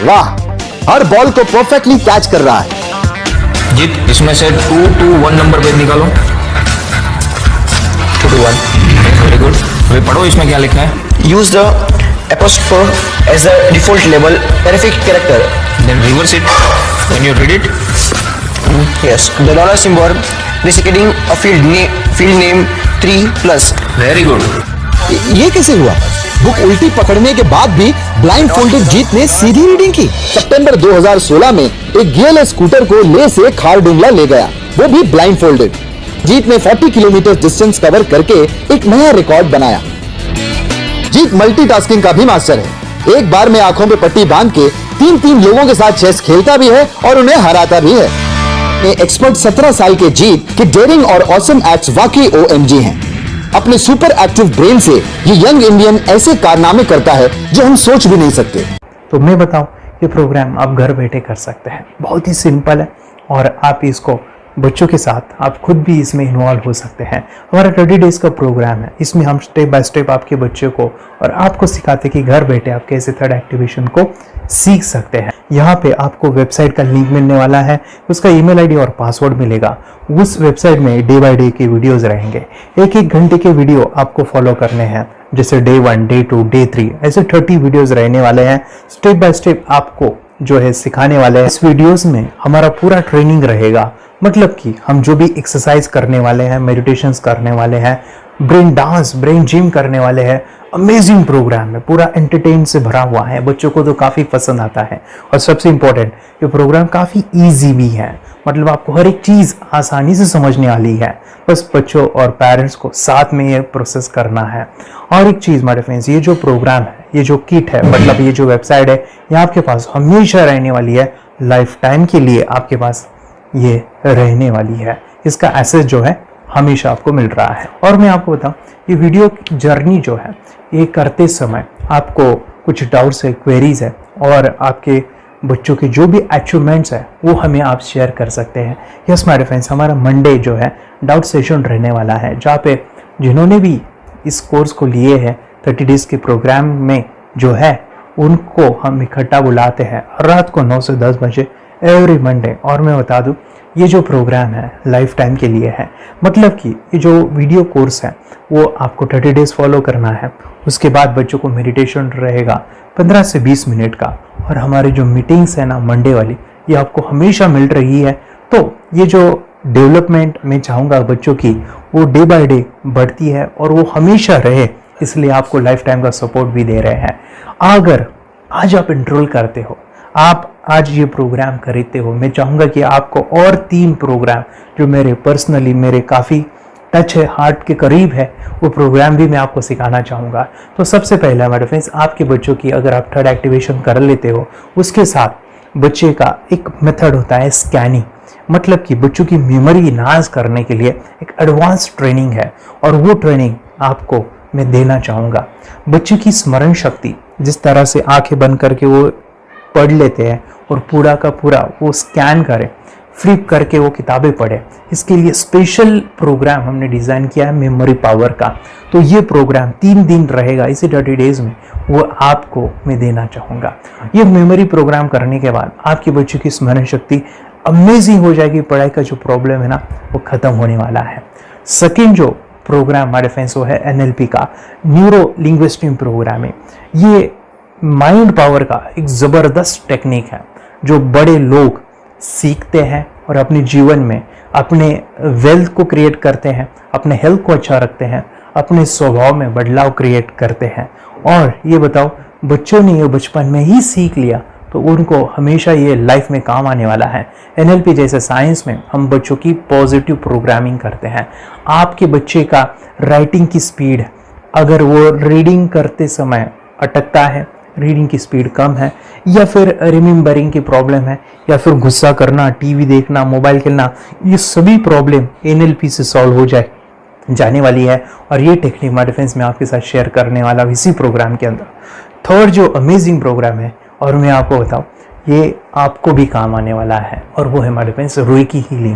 वाह, हर बॉल को परफेक्टली कैच कर रहा है। जीत इसमें से 2 to 1 नंबर भेद निकालो। 2 to 1, वेरी गुड। अभी पढ़ो इसमें क्या लिखा है। Use the apostrophe as the default label terrific character. Then reverse it when you read it. Yes, the dollar symbol designating a field name 3+. Very good. ये कैसे हुआ? बुक उल्टी पकड़ने के बाद भी ब्लाइंड फोल्डेड जीत ने सीधी रीडिंग की। सितंबर 2016 में एक गियरलेस स्कूटर को ले से खारडुंगला ले गया, वो भी ब्लाइंड फोल्डेड। जीत ने 40 किलोमीटर डिस्टेंस कवर करके एक नया रिकॉर्ड बनाया। जीत मल्टीटास्किंग का भी मास्टर है। एक बार में आंखों पे पट्टी बांध के 3 लोगों के साथ चेस खेलता भी है और उन्हें हराता भी है। एक्सपर्ट 17 साल के जीत के डेयरिंग और ऑसम एक्ट्स वाकई OMG हैं। अपने सुपर एक्टिव ब्रेन से ये यंग इंडियन ऐसे कारनामे करता है जो हम सोच भी नहीं सकते। तो मैं बताऊं, ये प्रोग्राम आप घर बैठे कर सकते हैं, बहुत ही सिंपल है और आप इसको बच्चों के साथ आप खुद भी इसमें इन्वॉल्व हो सकते हैं। हमारा 30 डेज का प्रोग्राम है, इसमें हम स्टेप बाय स्टेप आपके बच्चे को और आपको सिखाते हैं कि घर बैठे आप कैसे थर्ड एक्टिवेशन को सीख सकते हैं। यहाँ पे आपको वेबसाइट का लिंक मिलने वाला है, उसका ईमेल आईडी और पासवर्ड मिलेगा। उस वेबसाइट में डे बाय डे के वीडियोस रहेंगे, 1-1 घंटे के वीडियो आपको फॉलो करने हैं, जैसे डे 1, डे 2, डे 3 ऐसे 30 वीडियोस रहने वाले हैं। स्टेप बाय स्टेप आपको जो है सिखाने वाले हैं। इस वीडियोस में हमारा पूरा ट्रेनिंग रहेगा, मतलब कि हम जो भी एक्सरसाइज करने वाले हैं, मेडिटेशंस करने वाले हैं, ब्रेन डांस, ब्रेन जिम करने वाले हैं। अमेजिंग प्रोग्राम है, पूरा एंटरटेन से भरा हुआ है, बच्चों को तो काफ़ी पसंद आता है। और सबसे इम्पोर्टेंट, ये प्रोग्राम काफ़ी ईजी भी है, मतलब आपको हर एक चीज़ आसानी से समझने वाली है। बस बच्चों और पेरेंट्स को साथ में ये प्रोसेस करना है। और एक चीज़ मेरे फ्रेंड्स, ये जो प्रोग्राम है, ये जो किट है, मतलब ये जो वेबसाइट है, ये आपके पास हमेशा रहने वाली है, लाइफ टाइम के लिए आपके पास ये रहने वाली है। इसका एक्सेस जो है हमेशा आपको मिल रहा है। और मैं आपको बताऊं, ये वीडियो जर्नी जो है, ये करते समय आपको कुछ डाउट्स है, क्वेरीज है और आपके बच्चों के जो भी अचीवमेंट्स है वो हमें आप शेयर कर सकते हैं। यस माय फ्रेंड्स, हमारा मंडे जो है डाउट सेशन रहने वाला है, जहाँ पे जिन्होंने भी इस कोर्स को लिए हैं 30 डेज के प्रोग्राम में जो है उनको हम इकट्ठा बुलाते हैं रात को 9 से 10 बजे एवरी मंडे। और मैं बता दूं, ये जो प्रोग्राम है लाइफ टाइम के लिए है, मतलब कि ये जो वीडियो कोर्स है वो आपको 30 डेज फॉलो करना है। उसके बाद बच्चों को मेडिटेशन रहेगा 15 से 20 मिनट का, और हमारी जो मीटिंग्स है ना मंडे वाली, ये आपको हमेशा मिल रही है। तो ये जो डेवलपमेंट मैं चाहूँगा बच्चों की, वो डे बाय डे बढ़ती है और वो हमेशा रहे, इसलिए आपको लाइफ टाइम का सपोर्ट भी दे रहे हैं। अगर आज आप एनरोल करते हो, आप आज ये प्रोग्राम खरीदते हो, मैं चाहूँगा कि आपको और 3 प्रोग्राम जो मेरे पर्सनली मेरे काफ़ी टच है, हार्ट के करीब है, वो प्रोग्राम भी मैं आपको सिखाना चाहूँगा। तो सबसे पहला मेरे फ्रेंड्स, आपके बच्चों की अगर आप थर्ड एक्टिवेशन कर लेते हो, उसके साथ बच्चे का एक मेथड होता है स्कैनिंग, मतलब कि बच्चों की मेमोरी इनहांस करने के लिए एक एडवांस ट्रेनिंग है, और वो ट्रेनिंग आपको मैं देना चाहूँगा। बच्चे की स्मरण शक्ति, जिस तरह से आंखें बंद करके वो पढ़ लेते हैं और पूरा का पूरा वो स्कैन करें, फ्लिप करके वो किताबें पढ़े, इसके लिए स्पेशल प्रोग्राम हमने डिज़ाइन किया है मेमोरी पावर का। तो ये प्रोग्राम 3 दिन रहेगा, इसी 30 डेज में वो आपको मैं देना चाहूँगा। ये मेमोरी प्रोग्राम करने के बाद आपके बच्चों की स्मरण शक्ति अमेजिंग हो जाएगी, पढ़ाई का जो प्रॉब्लम है ना वो ख़त्म होने वाला है। सेकेंड जो प्रोग्राम हमारे फ्रेंड्स वो है NLP का, न्यूरो लिंग्विस्टिक प्रोग्रामिंग। ये माइंड पावर का एक ज़बरदस्त टेक्निक है जो बड़े लोग सीखते हैं और अपने जीवन में अपने वेल्थ को क्रिएट करते हैं, अपने हेल्थ को अच्छा रखते हैं, अपने स्वभाव में बदलाव क्रिएट करते हैं। और ये बताओ, बच्चों ने ये बचपन में ही सीख लिया तो उनको हमेशा ये लाइफ में काम आने वाला है। NLP जैसे साइंस में हम बच्चों की पॉजिटिव प्रोग्रामिंग करते हैं। आपके बच्चे का राइटिंग की स्पीड, अगर वो रीडिंग करते समय अटकता है, रीडिंग की स्पीड कम है, या फिर रिमेम्बरिंग की प्रॉब्लम है, या फिर गुस्सा करना, टीवी देखना, मोबाइल खेलना, ये सभी प्रॉब्लम NLP से सॉल्व हो जाने वाली है। और ये टेक्निक माय फ्रेंड्स मैं आपके साथ शेयर करने वाला हूँ इसी प्रोग्राम के अंदर। थर्ड जो अमेजिंग प्रोग्राम है, और मैं आपको बताऊँ ये आपको भी काम आने वाला है, और वो है हमारे फ्रेंड्स रुई की हीलिंग।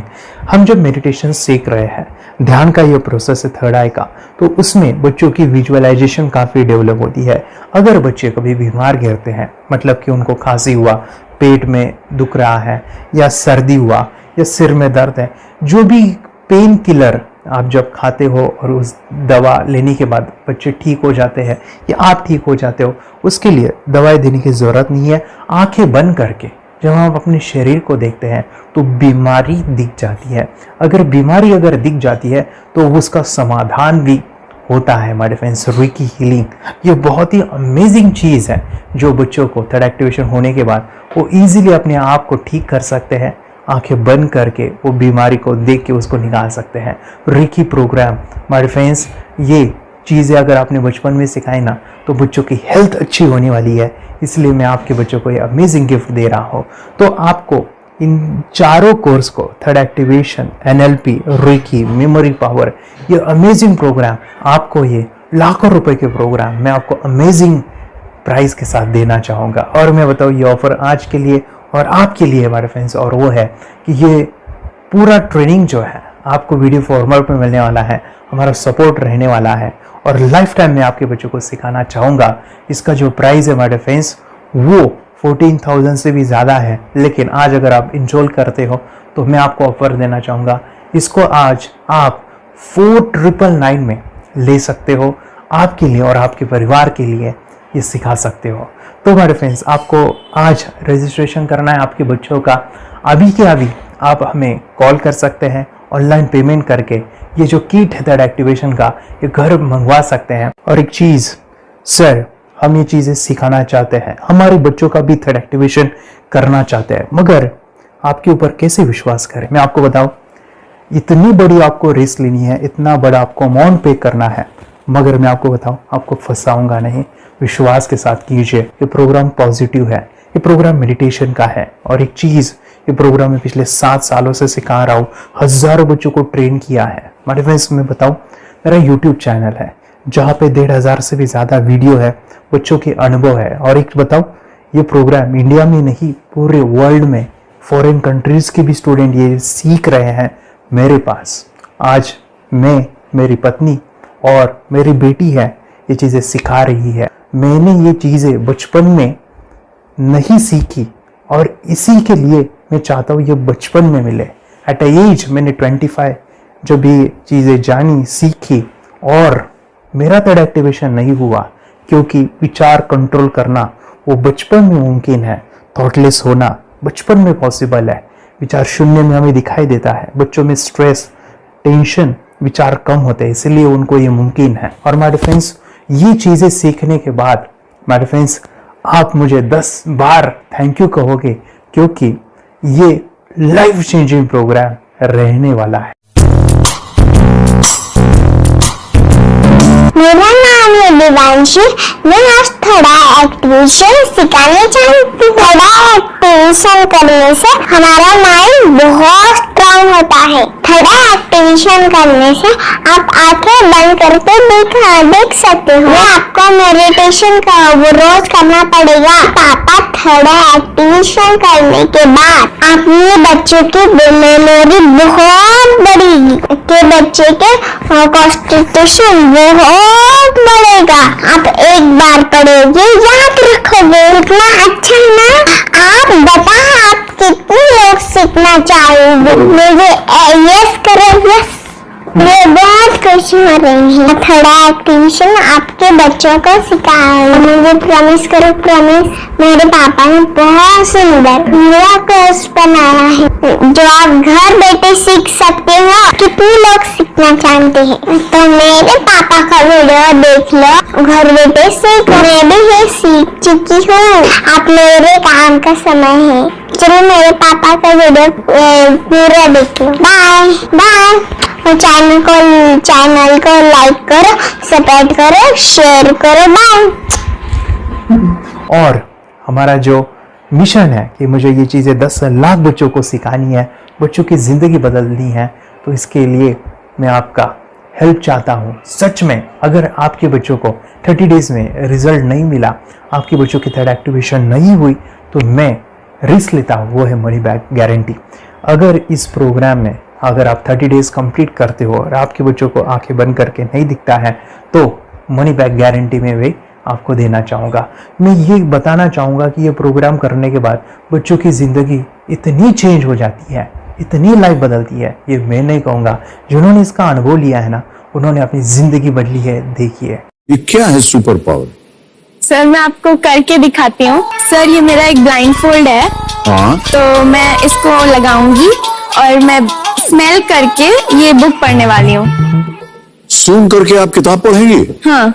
हम जब मेडिटेशन सीख रहे हैं, ध्यान का ये प्रोसेस है थर्ड आई का, तो उसमें बच्चों की विजुअलाइजेशन काफ़ी डेवलप होती है। अगर बच्चे कभी बीमार गिरते हैं, मतलब कि उनको खांसी हुआ, पेट में दुख रहा है, या सर्दी हुआ, या सिर में दर्द है, जो भी पेन किलर आप जब खाते हो और उस दवा लेने के बाद बच्चे ठीक हो जाते हैं या आप ठीक हो जाते हो, उसके लिए दवाई देने की ज़रूरत नहीं है। आंखें बंद करके जब हम अपने शरीर को देखते हैं तो बीमारी दिख जाती है। अगर बीमारी दिख जाती है तो उसका समाधान भी होता है हमारे फ्रेंड्स। रेकी हीलिंग ये बहुत ही अमेजिंग चीज़ है जो बच्चों को थर्ड एक्टिवेशन होने के बाद वो इजीली अपने आप को ठीक कर सकते हैं। आंखें बंद करके वो बीमारी को देख के उसको निकाल सकते हैं। रेकी प्रोग्राम हमारे फ्रेंड्स, ये चीज़ें अगर आपने बचपन में सिखाई ना तो बच्चों की हेल्थ अच्छी होने वाली है। इसलिए मैं आपके बच्चों को ये अमेजिंग गिफ्ट दे रहा हूँ। तो आपको इन चारों कोर्स को, third activation, NLP, reiki, memory power, ये अमेजिंग प्रोग्राम, आपको ये लाखों रुपए के प्रोग्राम मैं आपको अमेजिंग प्राइस के साथ देना चाहूँगा। और मैं बताऊँ ये ऑफर आज के लिए और आपके लिए हमारे फ्रेंड्स, और वो है कि ये पूरा ट्रेनिंग जो है आपको वीडियो फॉर्मेट में मिलने वाला है, हमारा सपोर्ट रहने वाला है और लाइफ टाइम में आपके बच्चों को सिखाना चाहूँगा। इसका जो प्राइस है हमारे फ्रेंड्स वो 14,000 से भी ज़्यादा है, लेकिन आज अगर आप इंस्टॉल करते हो तो मैं आपको ऑफर देना चाहूँगा। इसको आज आप 4,999 में ले सकते हो। आपके लिए और आपके परिवार के लिए ये सिखा सकते हो। तो हमारे फ्रेंड्स, आपको आज रजिस्ट्रेशन करना है आपके बच्चों का। अभी के अभी आप हमें कॉल कर सकते हैं, ऑनलाइन पेमेंट करके ये जो किट है थर्ड एक्टिवेशन का, ये घर मंगवा सकते हैं। और एक चीज़ सर, हम ये चीज़ें सिखाना चाहते हैं, हमारे बच्चों का भी थर्ड एक्टिवेशन करना चाहते हैं, मगर आपके ऊपर कैसे विश्वास करें? मैं आपको बताऊं, इतनी बड़ी आपको रिस्क लेनी है, इतना बड़ा आपको अमाउंट पे करना है, मगर मैं आपको बताऊं, आपको फंसाऊंगा नहीं। विश्वास के साथ कीजिए। ये प्रोग्राम पॉजिटिव है, ये प्रोग्राम मेडिटेशन का है। और एक चीज़, ये प्रोग्राम में पिछले 7 सालों से सिखा रहा हूँ, हज़ारों बच्चों को ट्रेन किया है। हमारे फ्रेंड्स, मैं बताऊं, मेरा यूट्यूब चैनल है जहाँ पे 1,500 से भी ज़्यादा वीडियो है, बच्चों के अनुभव है। और एक बताऊं, ये प्रोग्राम इंडिया में नहीं, पूरे वर्ल्ड में फॉरेन कंट्रीज़ के भी स्टूडेंट ये सीख रहे हैं मेरे पास। आज मैं, मेरी पत्नी और मेरी बेटी है ये चीज़ें सिखा रही है। मैंने ये चीज़ें बचपन में नहीं सीखी और इसी के लिए मैं चाहता हूँ ये बचपन में मिले। एट अ एज मैंने 25 जब ये चीज़ें जानी, सीखी, और मेरा थर्ड एक्टिवेशन नहीं हुआ क्योंकि विचार कंट्रोल करना वो बचपन में मुमकिन है। थॉटलेस होना बचपन में पॉसिबल है। विचार शून्य में हमें दिखाई देता है। बच्चों में स्ट्रेस, टेंशन, विचार कम होते हैं, इसलिए उनको ये मुमकिन है। और हमारे फ्रेंड्स, ये चीज़ें सीखने के बाद हमारे फ्रेंड्स, आप मुझे 10 बार थैंक यू कहोगे, क्योंकि ये लाइफ चेंजिंग प्रोग्राम रहने वाला है। मेरा नाम है दिवांशी। मैं आज थोड़ा एक्टिवेशन सिखाना चाहती हूँ। थोड़ा एक्टिवेशन करने से हमारा माइंड बहुत स्ट्रांग होता है। थोड़ा एक्टिवेशन करने से आप आंखें बंद करके देख सकते हो। आपको मेडिटेशन का वो रोज करना पड़ेगा। पापा थोड़ा एक्टिवेशन करने के बाद अपने बच्चों की मेमोरी बहुत बढ़ेगी, के बच्चे के कॉन्सेंट्रेशन बहुत बढ़ेगा। आप एक बार पढ़ोगे, याद रखोगे, इतना अच्छा है ना। आप बताओ, आप कितने लोग सीखना चाहोगे? मुझे यस करो, यस। मैं बहुत खुशी हो रही हूँ। थोड़ा एक्टिवेशन आपके बच्चों को सिखाऊंगा। मुझे प्रॉमिस करो, प्रॉमिस। मेरे पापा ने बहुत सुंदर मेरा कोर्स बनाया है जो आप घर बैठे सीख सकते हो। कितने लोग सीखना चाहते हैं तो मेरे पापा का वीडियो देख लो, घर बैठे सीख। मैं भी ये सीख चुकी हूँ। आप मेरे काम का समय है, चलो मेरे पापा का वीडियो पूरा देख लो। Bye bye. चैनल को लाइक करो, सब्सक्राइब करो, शेयर करो। बाय। और हमारा जो मिशन है कि मुझे ये चीज़ें 10 लाख बच्चों को सिखानी है, बच्चों की ज़िंदगी बदलनी है, तो इसके लिए मैं आपका हेल्प चाहता हूँ। सच में अगर आपके बच्चों को 30 डेज़ में रिजल्ट नहीं मिला, आपके बच्चों की थर्ड एक्टिवेशन नहीं हुई, तो मैं रिस्क लेता हूँ, वो है मनी बैक गारंटी। अगर इस प्रोग्राम में अगर आप 30 डेज़ कंप्लीट करते हो और आपके बच्चों को आंखें बंद करके नहीं दिखता है, तो मनी बैक गारंटी में भी आपको देना चाहूँगा। मैं ये बताना चाहूँगा कि ये प्रोग्राम करने के बाद बच्चों की ज़िंदगी इतनी चेंज हो जाती है इतनी लाइफ बदल दी है, ये मैं नहीं कहूँगा, जिन्होंने इसका अनुभव लिया है ना, उन्होंने अपनी जिंदगी बदली है। देखिए ये क्या है सुपर पावर? सर मैं आपको करके दिखाती हूँ। सर ये मेरा एक ब्लाइंड फोल्ड है, हाँ तो मैं इसको लगाऊंगी और मैं स्मेल करके ये बुक पढ़ने वाली हूँ। सूंघ करके आप किताब पढ़ेंगी? हाँ।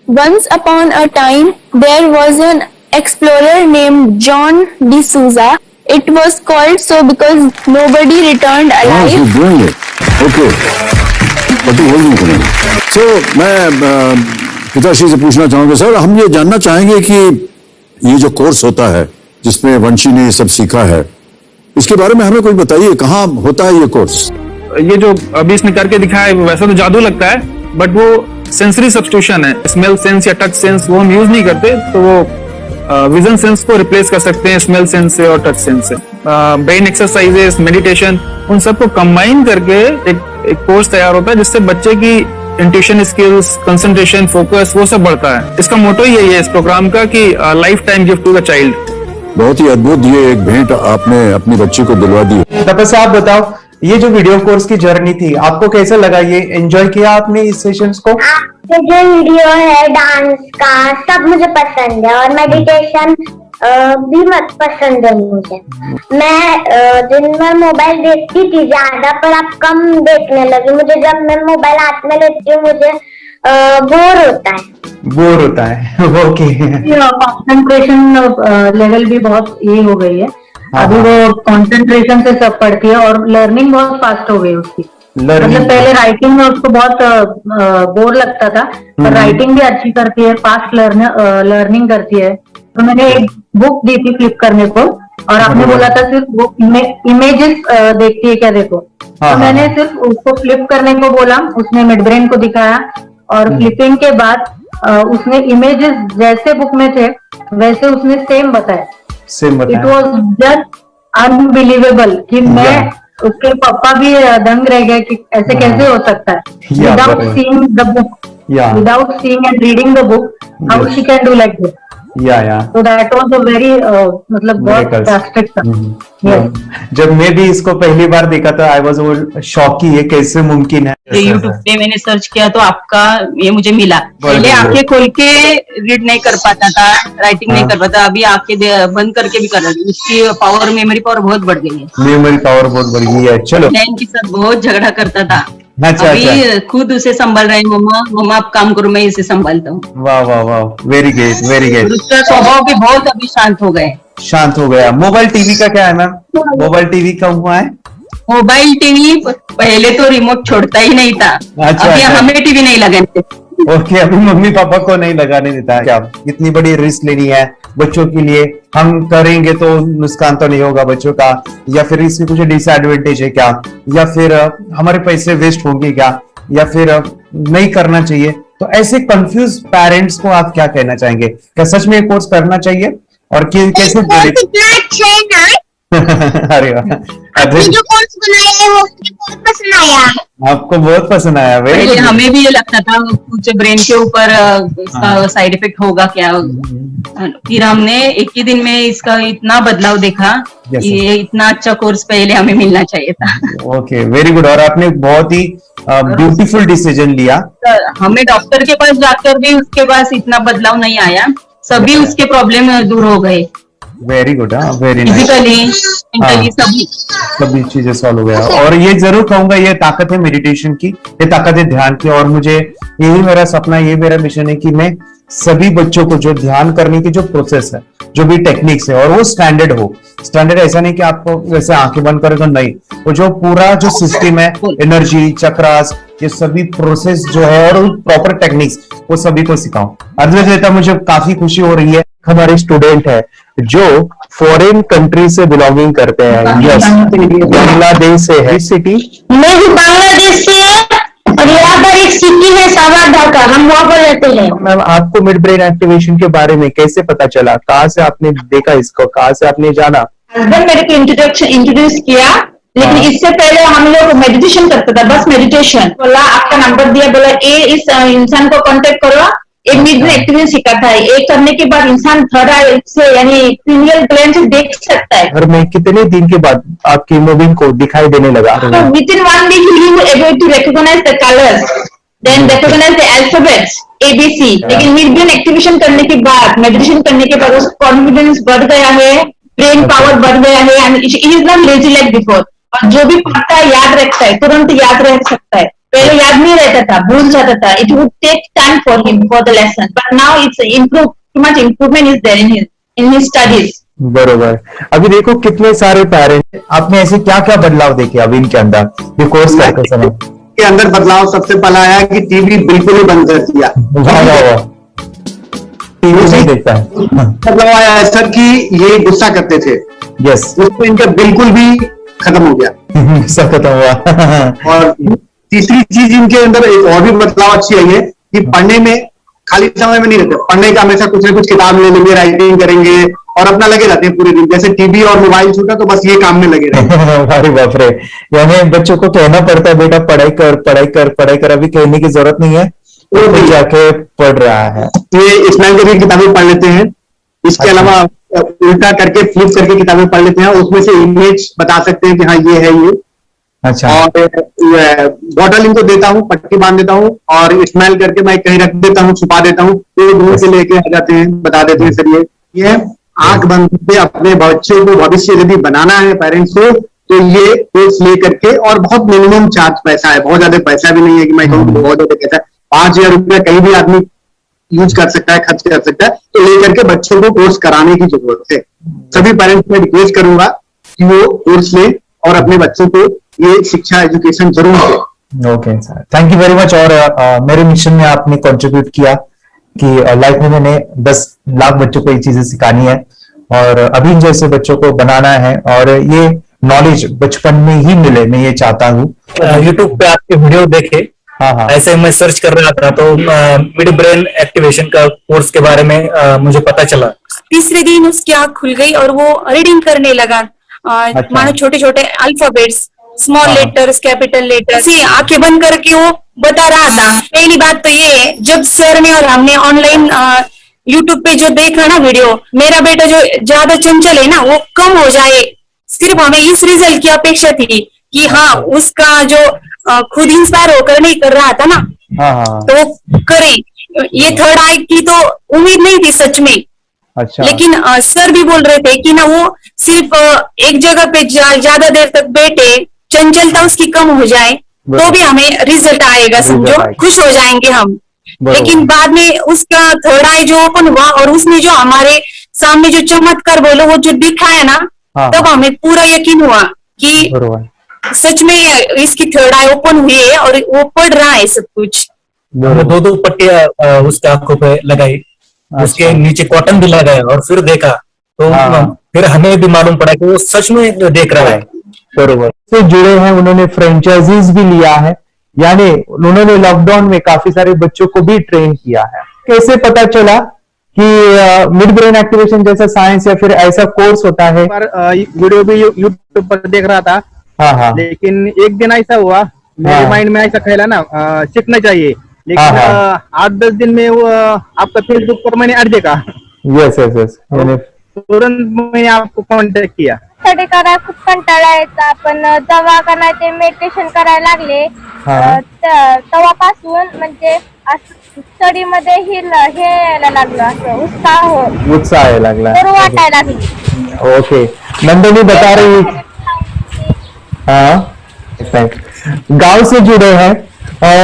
Once upon a time there was an explorer named John D'Souza. It was called so because nobody returned alive. Okay, तो मैं पिताश्री से पूछना चाहूंगा सर, हम ये जानना चाहेंगे कि ये जो कोर्स होता है जिसमें वंशी ने ये सब सीखा है, इसके बारे में हमें कुछ बताइए, कहाँ होता है ये कोर्स? ये जो अभी इसने करके दिखाया है वैसा तो जादू लगता है, बट वो सेंसरी सब्स्टिट्यूशन है। स्मेल सेंस या टच सेंस वो हम यूज नहीं करते, तो वो विजन सेंस को रिप्लेस कर सकते हैं स्मेल सेंस से और टच सेंस से। ब्रेन एक्सरसाइजेस, मेडिटेशन, उन सबको कंबाइन करके एक कोर्स तैयार होता है जिससे बच्चे की इंट्यूशन स्किल्स, कंसंट्रेशन, फोकस वो सब बढ़ता है। इसका मोटो ही यही है इस प्रोग्राम का कि lifetime gift to the child. बहुत ही अद्भुत ये एक भेंट आपने अपनी बच्ची को दिलवा दी। तपस्या आप बताओ, ये जो वीडियो कोर्स की जर्नी थी आपको कैसा लगा? ये एंजॉय किया आपने इस सेशंस को? आपके जो वीडियो है डांस का सब मुझे पसंद है और मेडिटेशन भी मत पसंद है मुझे। मैं दिन में मोबाइल देखती थी ज्यादा, पर अब कम देखने लगी। मुझे जब मैं मोबाइल हाथ में लेती हूँ मुझे बोर होता है। ओके। कंसंट्रेशन लेवल भी बहुत ये हो गई है। अभी वो कंसंट्रेशन से सब पढ़ती है और लर्निंग बहुत फास्ट हो गई उसकी। मतलब पहले राइटिंग में उसको बहुत बोर लगता था, पर राइटिंग भी अच्छी करती है, फास्ट लर्निंग करती है। तो मैंने एक बुक दी थी फ्लिप करने को और आपने बोला था सिर्फ वो इमेजेस देखती है क्या, देखो। तो मैंने सिर्फ उसको फ्लिप करने को बोला, उसने मिड ब्रेन को दिखाया और फ्लिपिंग के बाद उसने इमेजेस जैसे बुक में थे वैसे उसने सेम बताया। इट वॉज जस्ट अनबिलीवेबल कि मैं उसके पापा भी दंग रह गए कि ऐसे कैसे हो सकता है। Without seeing the book, without seeing and reading the book, how she can do like this. So that was a very मतलब बहुत drastic था। जब मैं भी इसको पहली बार देखा था आई वाज शॉक कि ये कैसे मुमकिन है। यूट्यूब पे मैंने सर्च किया तो आपका ये मुझे मिला। पहले आंखें खोल के रीड नहीं कर पाता था, राइटिंग नहीं कर पाता, अभी आंखें बंद करके भी कर रही हूँ। उसकी पावर, मेमोरी पावर बहुत बढ़ गई है। मेमोरी पावर बहुत बढ़ गई है। चलो, बहन के साथ बहुत झगड़ा करता था, अच्छा, अभी खुद उसे संभाल रहे हैं। मम्मा आप काम करो, मैं इसे संभालता हूँ। वाह वाह वाह, वेरी ग्रेट वेरी ग्रेट। उसका स्वभाव भी बहुत अभी शांत हो गए। शांत हो गया। मोबाइल टीवी का क्या है मैम? मोबाइल टीवी कब हुआ है? मोबाइल टीवी पहले तो रिमोट छोड़ता ही नहीं था। अभी हमें टीवी नहीं लगाने। ओके, अभी मम्मी पापा को नहीं लगाने देता है। क्या इतनी बड़ी रिस्क लेनी है बच्चों के लिए? हम करेंगे तो नुकसान तो नहीं होगा बच्चों का, या फिर इसकी कुछ डिसएडवांटेज है क्या, या फिर हमारे पैसे वेस्ट होंगे क्या, या फिर नहीं करना चाहिए? तो ऐसे कंफ्यूज पेरेंट्स को आप क्या कहना चाहेंगे? क्या सच में कोर्स करना चाहिए और कैसे? अरे आपने जो कोर्स बनाया है वो मुझे बहुत पसंद आया। आपको बहुत पसंद आया? पहले हमें भी ये लगता था कुछ ब्रेन के ऊपर इसका साइड इफेक्ट होगा क्या। फिर हमने एक ही दिन में इसका इतना बदलाव देखा। ये इतना अच्छा कोर्स पहले हमें मिलना चाहिए था। Okay, very good. और आपने बहुत ही ब्यूटीफुल डिसीजन लिया। हमें डॉक्टर के पास जाकर भी उसके पास इतना बदलाव नहीं आया, सभी उसके प्रॉब्लम दूर हो गए। Very good, very nice. Physically सभी चीजें सॉल्व हो गया। और ये जरूर कहूंगा, ये ताकत है मेडिटेशन की, ये ताकत है ध्यान की। और मुझे यही मेरा सपना, ये मेरा मिशन है कि मैं सभी बच्चों को जो ध्यान करने की जो प्रोसेस है, जो भी टेक्निक्स है, और वो स्टैंडर्ड हो। स्टैंडर्ड ऐसा नहीं कि आपको वैसे आंखें बंद करें तो नहीं, वो जो पूरा जो सिस्टम है, एनर्जी, चक्रास, ये सभी प्रोसेस जो है और प्रॉपर टेक्निक्स, वो सभी को सिखाऊं। अद्वैत, मुझे काफी खुशी हो रही है। हमारे स्टूडेंट है जो फॉरेन कंट्री से बिलोंगिंग करते हैं। यस, बांग्लादेश से है। सिटी मैं भी बांग्लादेश से और यहाँ पर एक सिटी है सावारढाका, हम वहाँ पर रहते हैं। मैम, आपको मिड ब्रेन एक्टिवेशन के बारे में कैसे पता चला? कहाँ से आपने देखा इसको, कहाँ से आपने जाना? हस्बैंड मेरे को इंट्रोड्यूस किया, लेकिन इससे पहले हम लोग मेडिटेशन करते थे, बस मेडिटेशन। बोला आपका नंबर दिया, बोला इस इंसान को कांटेक्ट करो, एक मिड ब्रेन एक्टिवेशन सिखाता है। एक करने के बाद इंसान थर्ड आई से यानी क्रिनियल ग्लैंड से देख सकता है। घर में कितने दिन के बाद आपकी मूविंग को दिखाई देने लगा? विद इन 1 वीक ही will able to recognize the colours, then recognize the alphabets ABC। लेकिन मिड ब्रेन एक्टिवेशन करने के बाद, मेडिटेशन करने के बाद उसका कॉन्फिडेंस बढ़ गया है, ब्रेन पावर बढ़ गया है, and it is not lazy like before. और जो भी पढ़ता है याद रखता है, तुरंत याद रख सकता है। पहले याद नहीं रहता था, भूल जाता था। It would take time for him for the lesson, but now it's much improvement is there in his studies. बरोबर। अभी देखो कितने सारे पेरेंट्स, आपने ऐसे क्या क्या बदलाव देखे अभी इनके अंदर ये कोर्स करते समय? के अंदर बदलाव सबसे पहला आया कि टीवी बिल्कुल ही बंद कर दिया। टीवी नहीं देखता है। बदलाव आया है सर कि ये गुस्सा करते थे, यस, उसको इनका बिल्कुल भी खत्म हो गया। गुस्सा खत्म हुआ। और तीसरी चीज इनके अंदर एक और भी बदलाव अच्छी आई है कि पढ़ने में खाली समय में नहीं रहते, पढ़ने का हमेशा कुछ ना कुछ किताब ले लेंगे, राइटिंग करेंगे और अपना लगे रहते हैं पूरे दिन। जैसे टीवी और मोबाइल छूटा तो बस ये काम में लगे रहते। अरे बाप रे, यानी बच्चों को कहना पड़ता है बेटा पढ़ाई कर पढ़ाई कर पढ़ाई कर, अभी कहने की जरूरत नहीं है, वो जाके पढ़ रहा है। ये स्मैल करके किताबें पढ़ लेते हैं, इसके अलावा उल्टा करके फ्लिप करके किताबें पढ़ लेते हैं, उसमें से इमेज बता सकते हैं कि हाँ ये है ये। अच्छा। और बॉटल इनको देता हूँ, पट्टी बांध देता हूँ और स्मेल करके मैं कहीं रख देता हूँ, छुपा देता हूँ, तो दूर से लेके आ जाते हैं, बता देते हैं सर ये आंख बंद करके अपने बच्चों को भविष्य यदि बनाना है पेरेंट्स को, तो ये कोर्स ले करके, और बहुत मिनिमम चार्ज पैसा है, बहुत ज्यादा पैसा भी नहीं है कि मैं कहूँ बहुत ज्यादा पैसा है। 5,000 रुपया कहीं भी आदमी यूज कर सकता है, खर्च कर सकता है, तो लेकर के बच्चों को कोर्स कराने की जरूरत है। सभी पेरेंट्स में रिक्वेस्ट करूंगा कि वो कोर्स लें और अपने बच्चों को ये शिक्षा एजुकेशन जरूर दें। Okay sir, thank you very much. और मेरे मिशन में आपने कंट्रीब्यूट किया कि लाइफ में मैंने 10 लाख बच्चों को ये चीजें सिखानी है और अभी जैसे बच्चों को बनाना है, और ये नॉलेज बचपन में ही मिले, मैं ये चाहता हूँ। यूट्यूब पे आपके वीडियो देखे, हाँ, ऐसे मैं सर्च कर रहा था तो मिड ब्रेन एक्टिवेशन का कोर्स के बारे में मुझे पता चला। तीसरे दिन उसकी आंख खुल गई और वो रीडिंग करने लगा। मानो छोटे छोटे alphabets, small letters, capital letters, आंखें बंद करके वो बता रहा था। पहली बात तो ये है, जब सर ने और हमने ऑनलाइन यूट्यूब पे जो देखा ना वीडियो, मेरा बेटा जो ज्यादा चंचल है ना वो कम हो जाए, सिर्फ हमें इस रिजल्ट की अपेक्षा थी कि हाँ उसका जो खुद इंस्पायर होकर नहीं कर रहा था ना, तो वो करे। ये थर्ड आई की तो उम्मीद नहीं थी सच में। अच्छा। लेकिन सर भी बोल रहे थे कि ना वो सिर्फ एक जगह पे ज्यादा देर तक बैठे, चंचलता उसकी कम हो जाए तो भी हमें रिजल्ट आएगा, समझो खुश हो जाएंगे हम। लेकिन बाद में उसका थर्ड आई जो ओपन हुआ और उसने जो हमारे सामने जो चमत्कार बोलो वो जो दिखाया ना, तब हमें पूरा यकीन हुआ कि सच में इसकी थर्ड आई ओपन हुई है और वो पढ़ रहा है सब कुछ। 2 पट्टियां उसके आंखों पे लगाई, उसके नीचे कॉटन भी लगाया और फिर देखा तो फिर हमें भी मालूम पड़ा कि वो सच में देख रहा है। बरोबर से जुड़े हैं, उन्होंने फ्रेंचाइजीज भी लिया है, यानी उन्होंने लॉकडाउन में काफी सारे बच्चों को भी ट्रेन किया है। कैसे पता चला कि मिड ब्रेन एक्टिवेशन जैसा साइंस या फिर ऐसा कोर्स होता है? वीडियो भी यूट्यूब पर देख रहा था, लेकिन एक दिन ऐसा हुआ मेरे माइंड में ऐसा ख्याल ना सीखना चाहिए, लेकिन 8-10 दिन में वो आपका फेसबुक पर मैंने ऐड देखा। यस तुरंत मैंने आपको कॉन्टॅक्ट किया। स्टडी करायला खूप कंटाळा यायचा, पण जेव्हा का नाही ते मेडिटेशन करायला लागले तेव्हापासून म्हणजे स्टडी मध्ये हे यायला लागलं, असं उत्साह यायला लागला, बरं वाटायला लागली। ओके, नंदिनी बता रही, हाँ गांव से जुड़े हैं,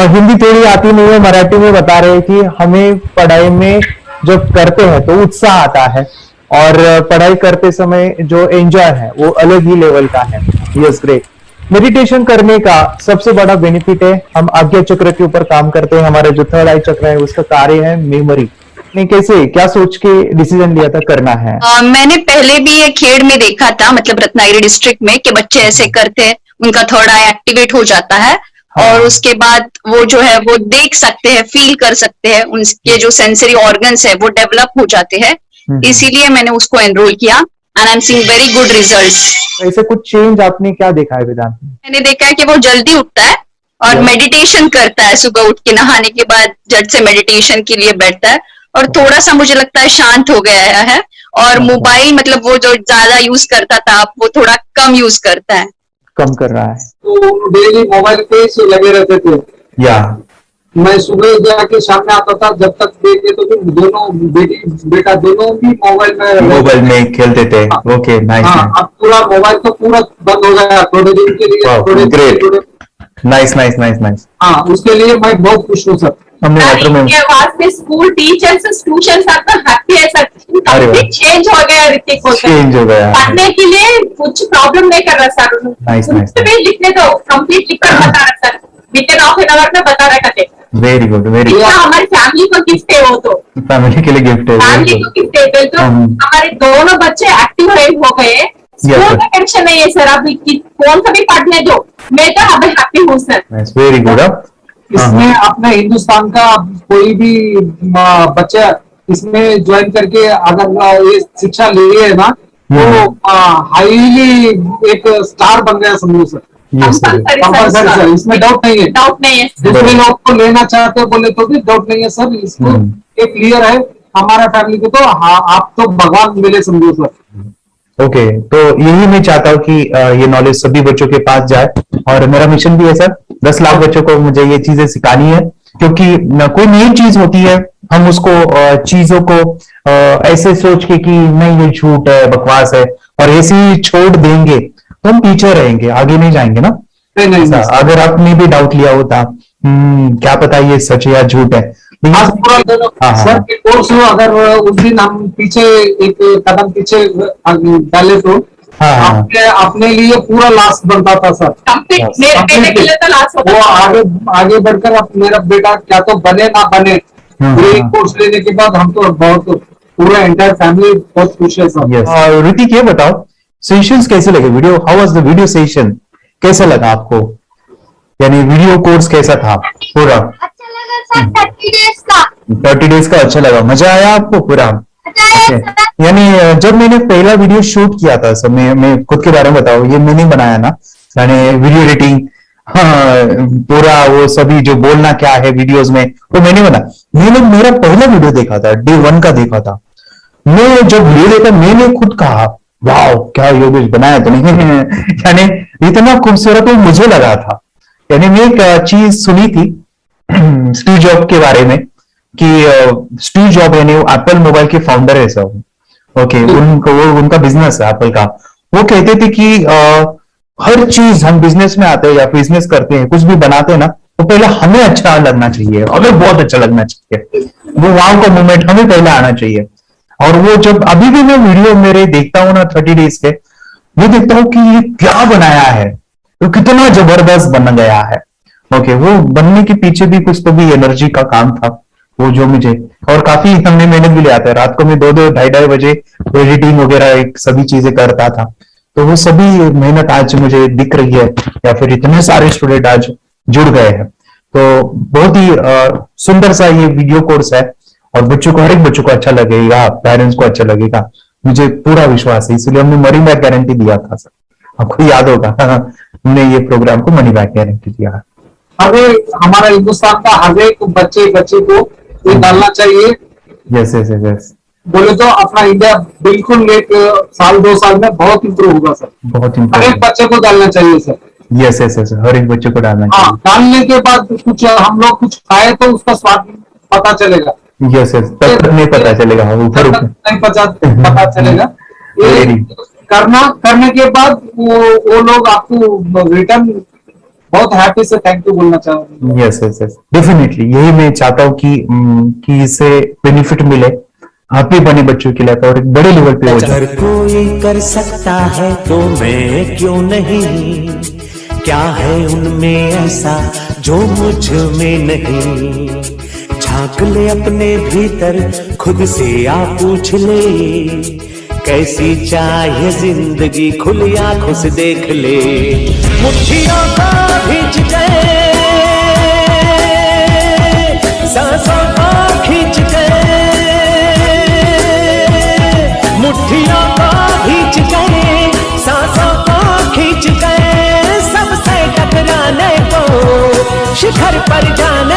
हिंदी थोड़ी आती नहीं है, मराठी में बता रहे हैं कि हमें पढ़ाई में जब करते हैं तो उत्साह आता है और पढ़ाई करते समय जो एंजॉय है वो अलग ही लेवल का है। Yes, great. मेडिटेशन करने का सबसे बड़ा बेनिफिट है, हम आज्ञा चक्र के ऊपर काम करते हैं, हमारा जो थर्ड आई चक्र है उसका कार्य है मेमोरी। ने कैसे क्या सोच के डिसीजन लिया था करना है? मैंने पहले भी ये खेड़ में देखा था, मतलब रत्नागिरी डिस्ट्रिक्ट में, कि बच्चे ऐसे करते हैं, उनका थर्ड आई एक्टिवेट हो जाता है और उसके बाद वो जो है वो देख सकते हैं, फील कर सकते हैं, उनके जो सेंसरी ऑर्गन्स है वो डेवलप हो जाते हैं। इसीलिए मैंने उसको एनरोल किया and I am seeing very good results. ऐसे कुछ चेंज आपने क्या देखा है वेदांत? मैंने देखा है कि वो जल्दी उठता है और मेडिटेशन करता है, सुबह उठ के नहाने के बाद झट से मेडिटेशन के लिए बैठता है और थोड़ा सा मुझे लगता है शांत हो गया है। और मोबाइल मतलब वो जो ज्यादा यूज करता था वो थोड़ा कम यूज करता है, कम कर रहा है। तो डेली मोबाइल पे ही लगे रहते थे। या मैं सुबह जाके शाम में आता था, जब तक देखे तो फिर दोनों बेटा दोनों भी मोबाइल में खेलते थे। Okay, nice. अब पूरा मोबाइल तो पूरा बंद हो गया थोड़े दिन के लिए। Great, nice nice nice nice. हाँ, उसके लिए मैं बहुत खुश हूँ सर। इनके वास्ते स्कूल टीचर्स ट्यूशन सब हैप्पी है सर। कंप्लीट चेंज हो गया ऋतिक को, चेंज हो गया। पढ़ने के लिए कुछ प्रॉब्लम नहीं कर रहा सर। Nice nice. भी लिखने दो, कंप्लीट लिखकर बता रहा sir, with in half an hour में बता रहा करते। Very good, very good. हमारी फैमिली को गिफ्ट है, वो तो फैमिली के लिए गिफ्ट है, फैमिली को गिफ्ट है। तो हमारे दोनों बच्चे एक्टिव हो गए, स्कूल का टेंशन नहीं है सर। अभी कौन सा भी पढ़ने दो, मैं तो अभी हैप्पी हूँ सर। Very good. इसमें अपने हिंदुस्तान का कोई भी बच्चा इसमें ज्वाइन करके अगर ये शिक्षा ले है ना, तो हाईली एक स्टार बन गया समझो सर। कंपल्सरी सर, इसमें डाउट नहीं है। डाउट नहीं है। दूसरे लोग को लेना चाहते हैं बोले तो भी डाउट नहीं है सर। इसको एक क्लियर है हमारा फैमिली को, तो आप तो भगवान मिले समझो सर। ओके, तो यही मैं चाहता हूँ कि ये नॉलेज सभी बच्चों के पास जाए, और मेरा मिशन भी है सर, 10 लाख बच्चों को मुझे ये चीजें सिखानी है। क्योंकि कोई नई चीज होती है, हम उसको चीजों को ऐसे सोच के कि नहीं ये झूठ है, बकवास है, और ऐसे ही छोड़ देंगे तो हम पीछे रहेंगे, आगे नहीं जाएंगे ना। नहीं, अगर आपने भी डाउट लिया होता क्या पता ये सच है या झूठ है। सर के कोर्स हो, अगर उस दिन हम पीछे एक कदम पीछे डाले तो अपने लिए पूरा लास्ट बनता था सर। मेरे के लिए तो लास्ट होता वो आगे बढ़कर अब मेरा बेटा क्या तो बने ना बने, कोर्स लेने के बाद हम तो बहुत पूरा एंटायर फैमिली बहुत खुश है सर। ऋतिक ये बताओ, सेशंस कैसे लगे? Video, how was the video session? कैसा लगा आपको? यानी वीडियो कोर्स कैसा था पूरा? अच्छा लगा सर। 30 डेज का 30 डेज का अच्छा लगा, मजा आया आपको पूरा? यानी जब मैंने पहला वीडियो शूट किया था सर, मैं खुद के बारे में बताओ, ये मैंने बनाया ना, मैंने वीडियो एडिटिंग, पूरा वो सभी जो बोलना क्या है वीडियोस में वो मैंने बना। मैंने मेरा पहला वीडियो देखा था, डे 1 का देखा था। मैं जब वीडियो देखा मैंने खुद कहा वाह क्या योगेश बनाया तो नहीं है। यानी इतना खूबसूरत मुझे लगा था। यानी मैं एक चीज सुनी थी स्टीव जॉब के बारे में कि स्टीव जॉब यानी एप्पल मोबाइल के फाउंडर है सब। ओके, उनका बिजनेस है एप्पल का। वो कहते थे कि हर चीज हम बिजनेस में आते हैं या बिजनेस करते हैं, कुछ भी बनाते हैं ना, तो पहले हमें अच्छा लगना चाहिए, हमें बहुत अच्छा लगना चाहिए, वो वाव का मोमेंट हमें पहले आना चाहिए। और वो जब अभी भी मैं वीडियो मेरे देखता हूँ ना 30 डेज के, मैं देखता हूँ कि ये क्या बनाया है, तो कितना जबरदस्त बन गया है। ओके, वो बनने के पीछे भी कुछ तो भी एनर्जी का काम था वो जो मुझे, और काफी हमने मेहनत भी लिया था। रात को मैं 2-2 ढाई बजे एडिटिंग वगैरह एक सभी चीजें करता था। तो वो सभी मेहनत आज मुझे दिख रही है, या फिर इतने सारे स्टूडेंट आज जुड़ गए हैं। तो बहुत ही सुंदर सा ये वीडियो कोर्स है, और बच्चों को, हर एक बच्चों को अच्छा लगेगा, पेरेंट्स को अच्छा लगेगा, मुझे पूरा विश्वास है। इसलिए हमने मनी बैक गारंटी दिया था सर, आपको याद होगा हमने ये प्रोग्राम को मनी बैक गारंटी दिया है। हमें हमारा हिंदुस्तान का हर एक बच्चे को ये डालना चाहिए। यस यस यस, बोले तो अपना इंडिया बिल्कुल 1 साल 2 साल में बहुत इंप्रूव होगा सर। बहुत हर एक बच्चे को डालना चाहिए सर। यस यस यस, हर एक बच्चे को डालना चाहिए। डालने के बाद कुछ हम लोग कुछ खाए तो उसका स्वाद पता चलेगा। यस यस, तब नहीं पता चलेगा, ऊपर नहीं पता चलेगा। करने के बाद वो लोग आपको रिटर्न बहुत हैप्पी से थैंक यू बोलना चाहूंगा। यस यस यस, डेफिनेटली यही मैं चाहता हूँ कि इससे बेनिफिट मिले आप भी बने बच्चों के लिए, और एक बड़े लेवल पे हो जाए। अगर कोई कर सकता है तो मैं क्यों नहीं, क्या है उनमें ऐसा जो मुझ में नहीं। झांक ले अपने भीतर, खुद से आ पूछ ले, कैसी चाहिए जिंदगी, खुली आंखों से देख ले। मुट्ठियों को खींच गए, सांसों को खींच गए, मुट्ठियों को खींच गए, सांसों को खींच गए, सबसे टकराने को घर पर जाने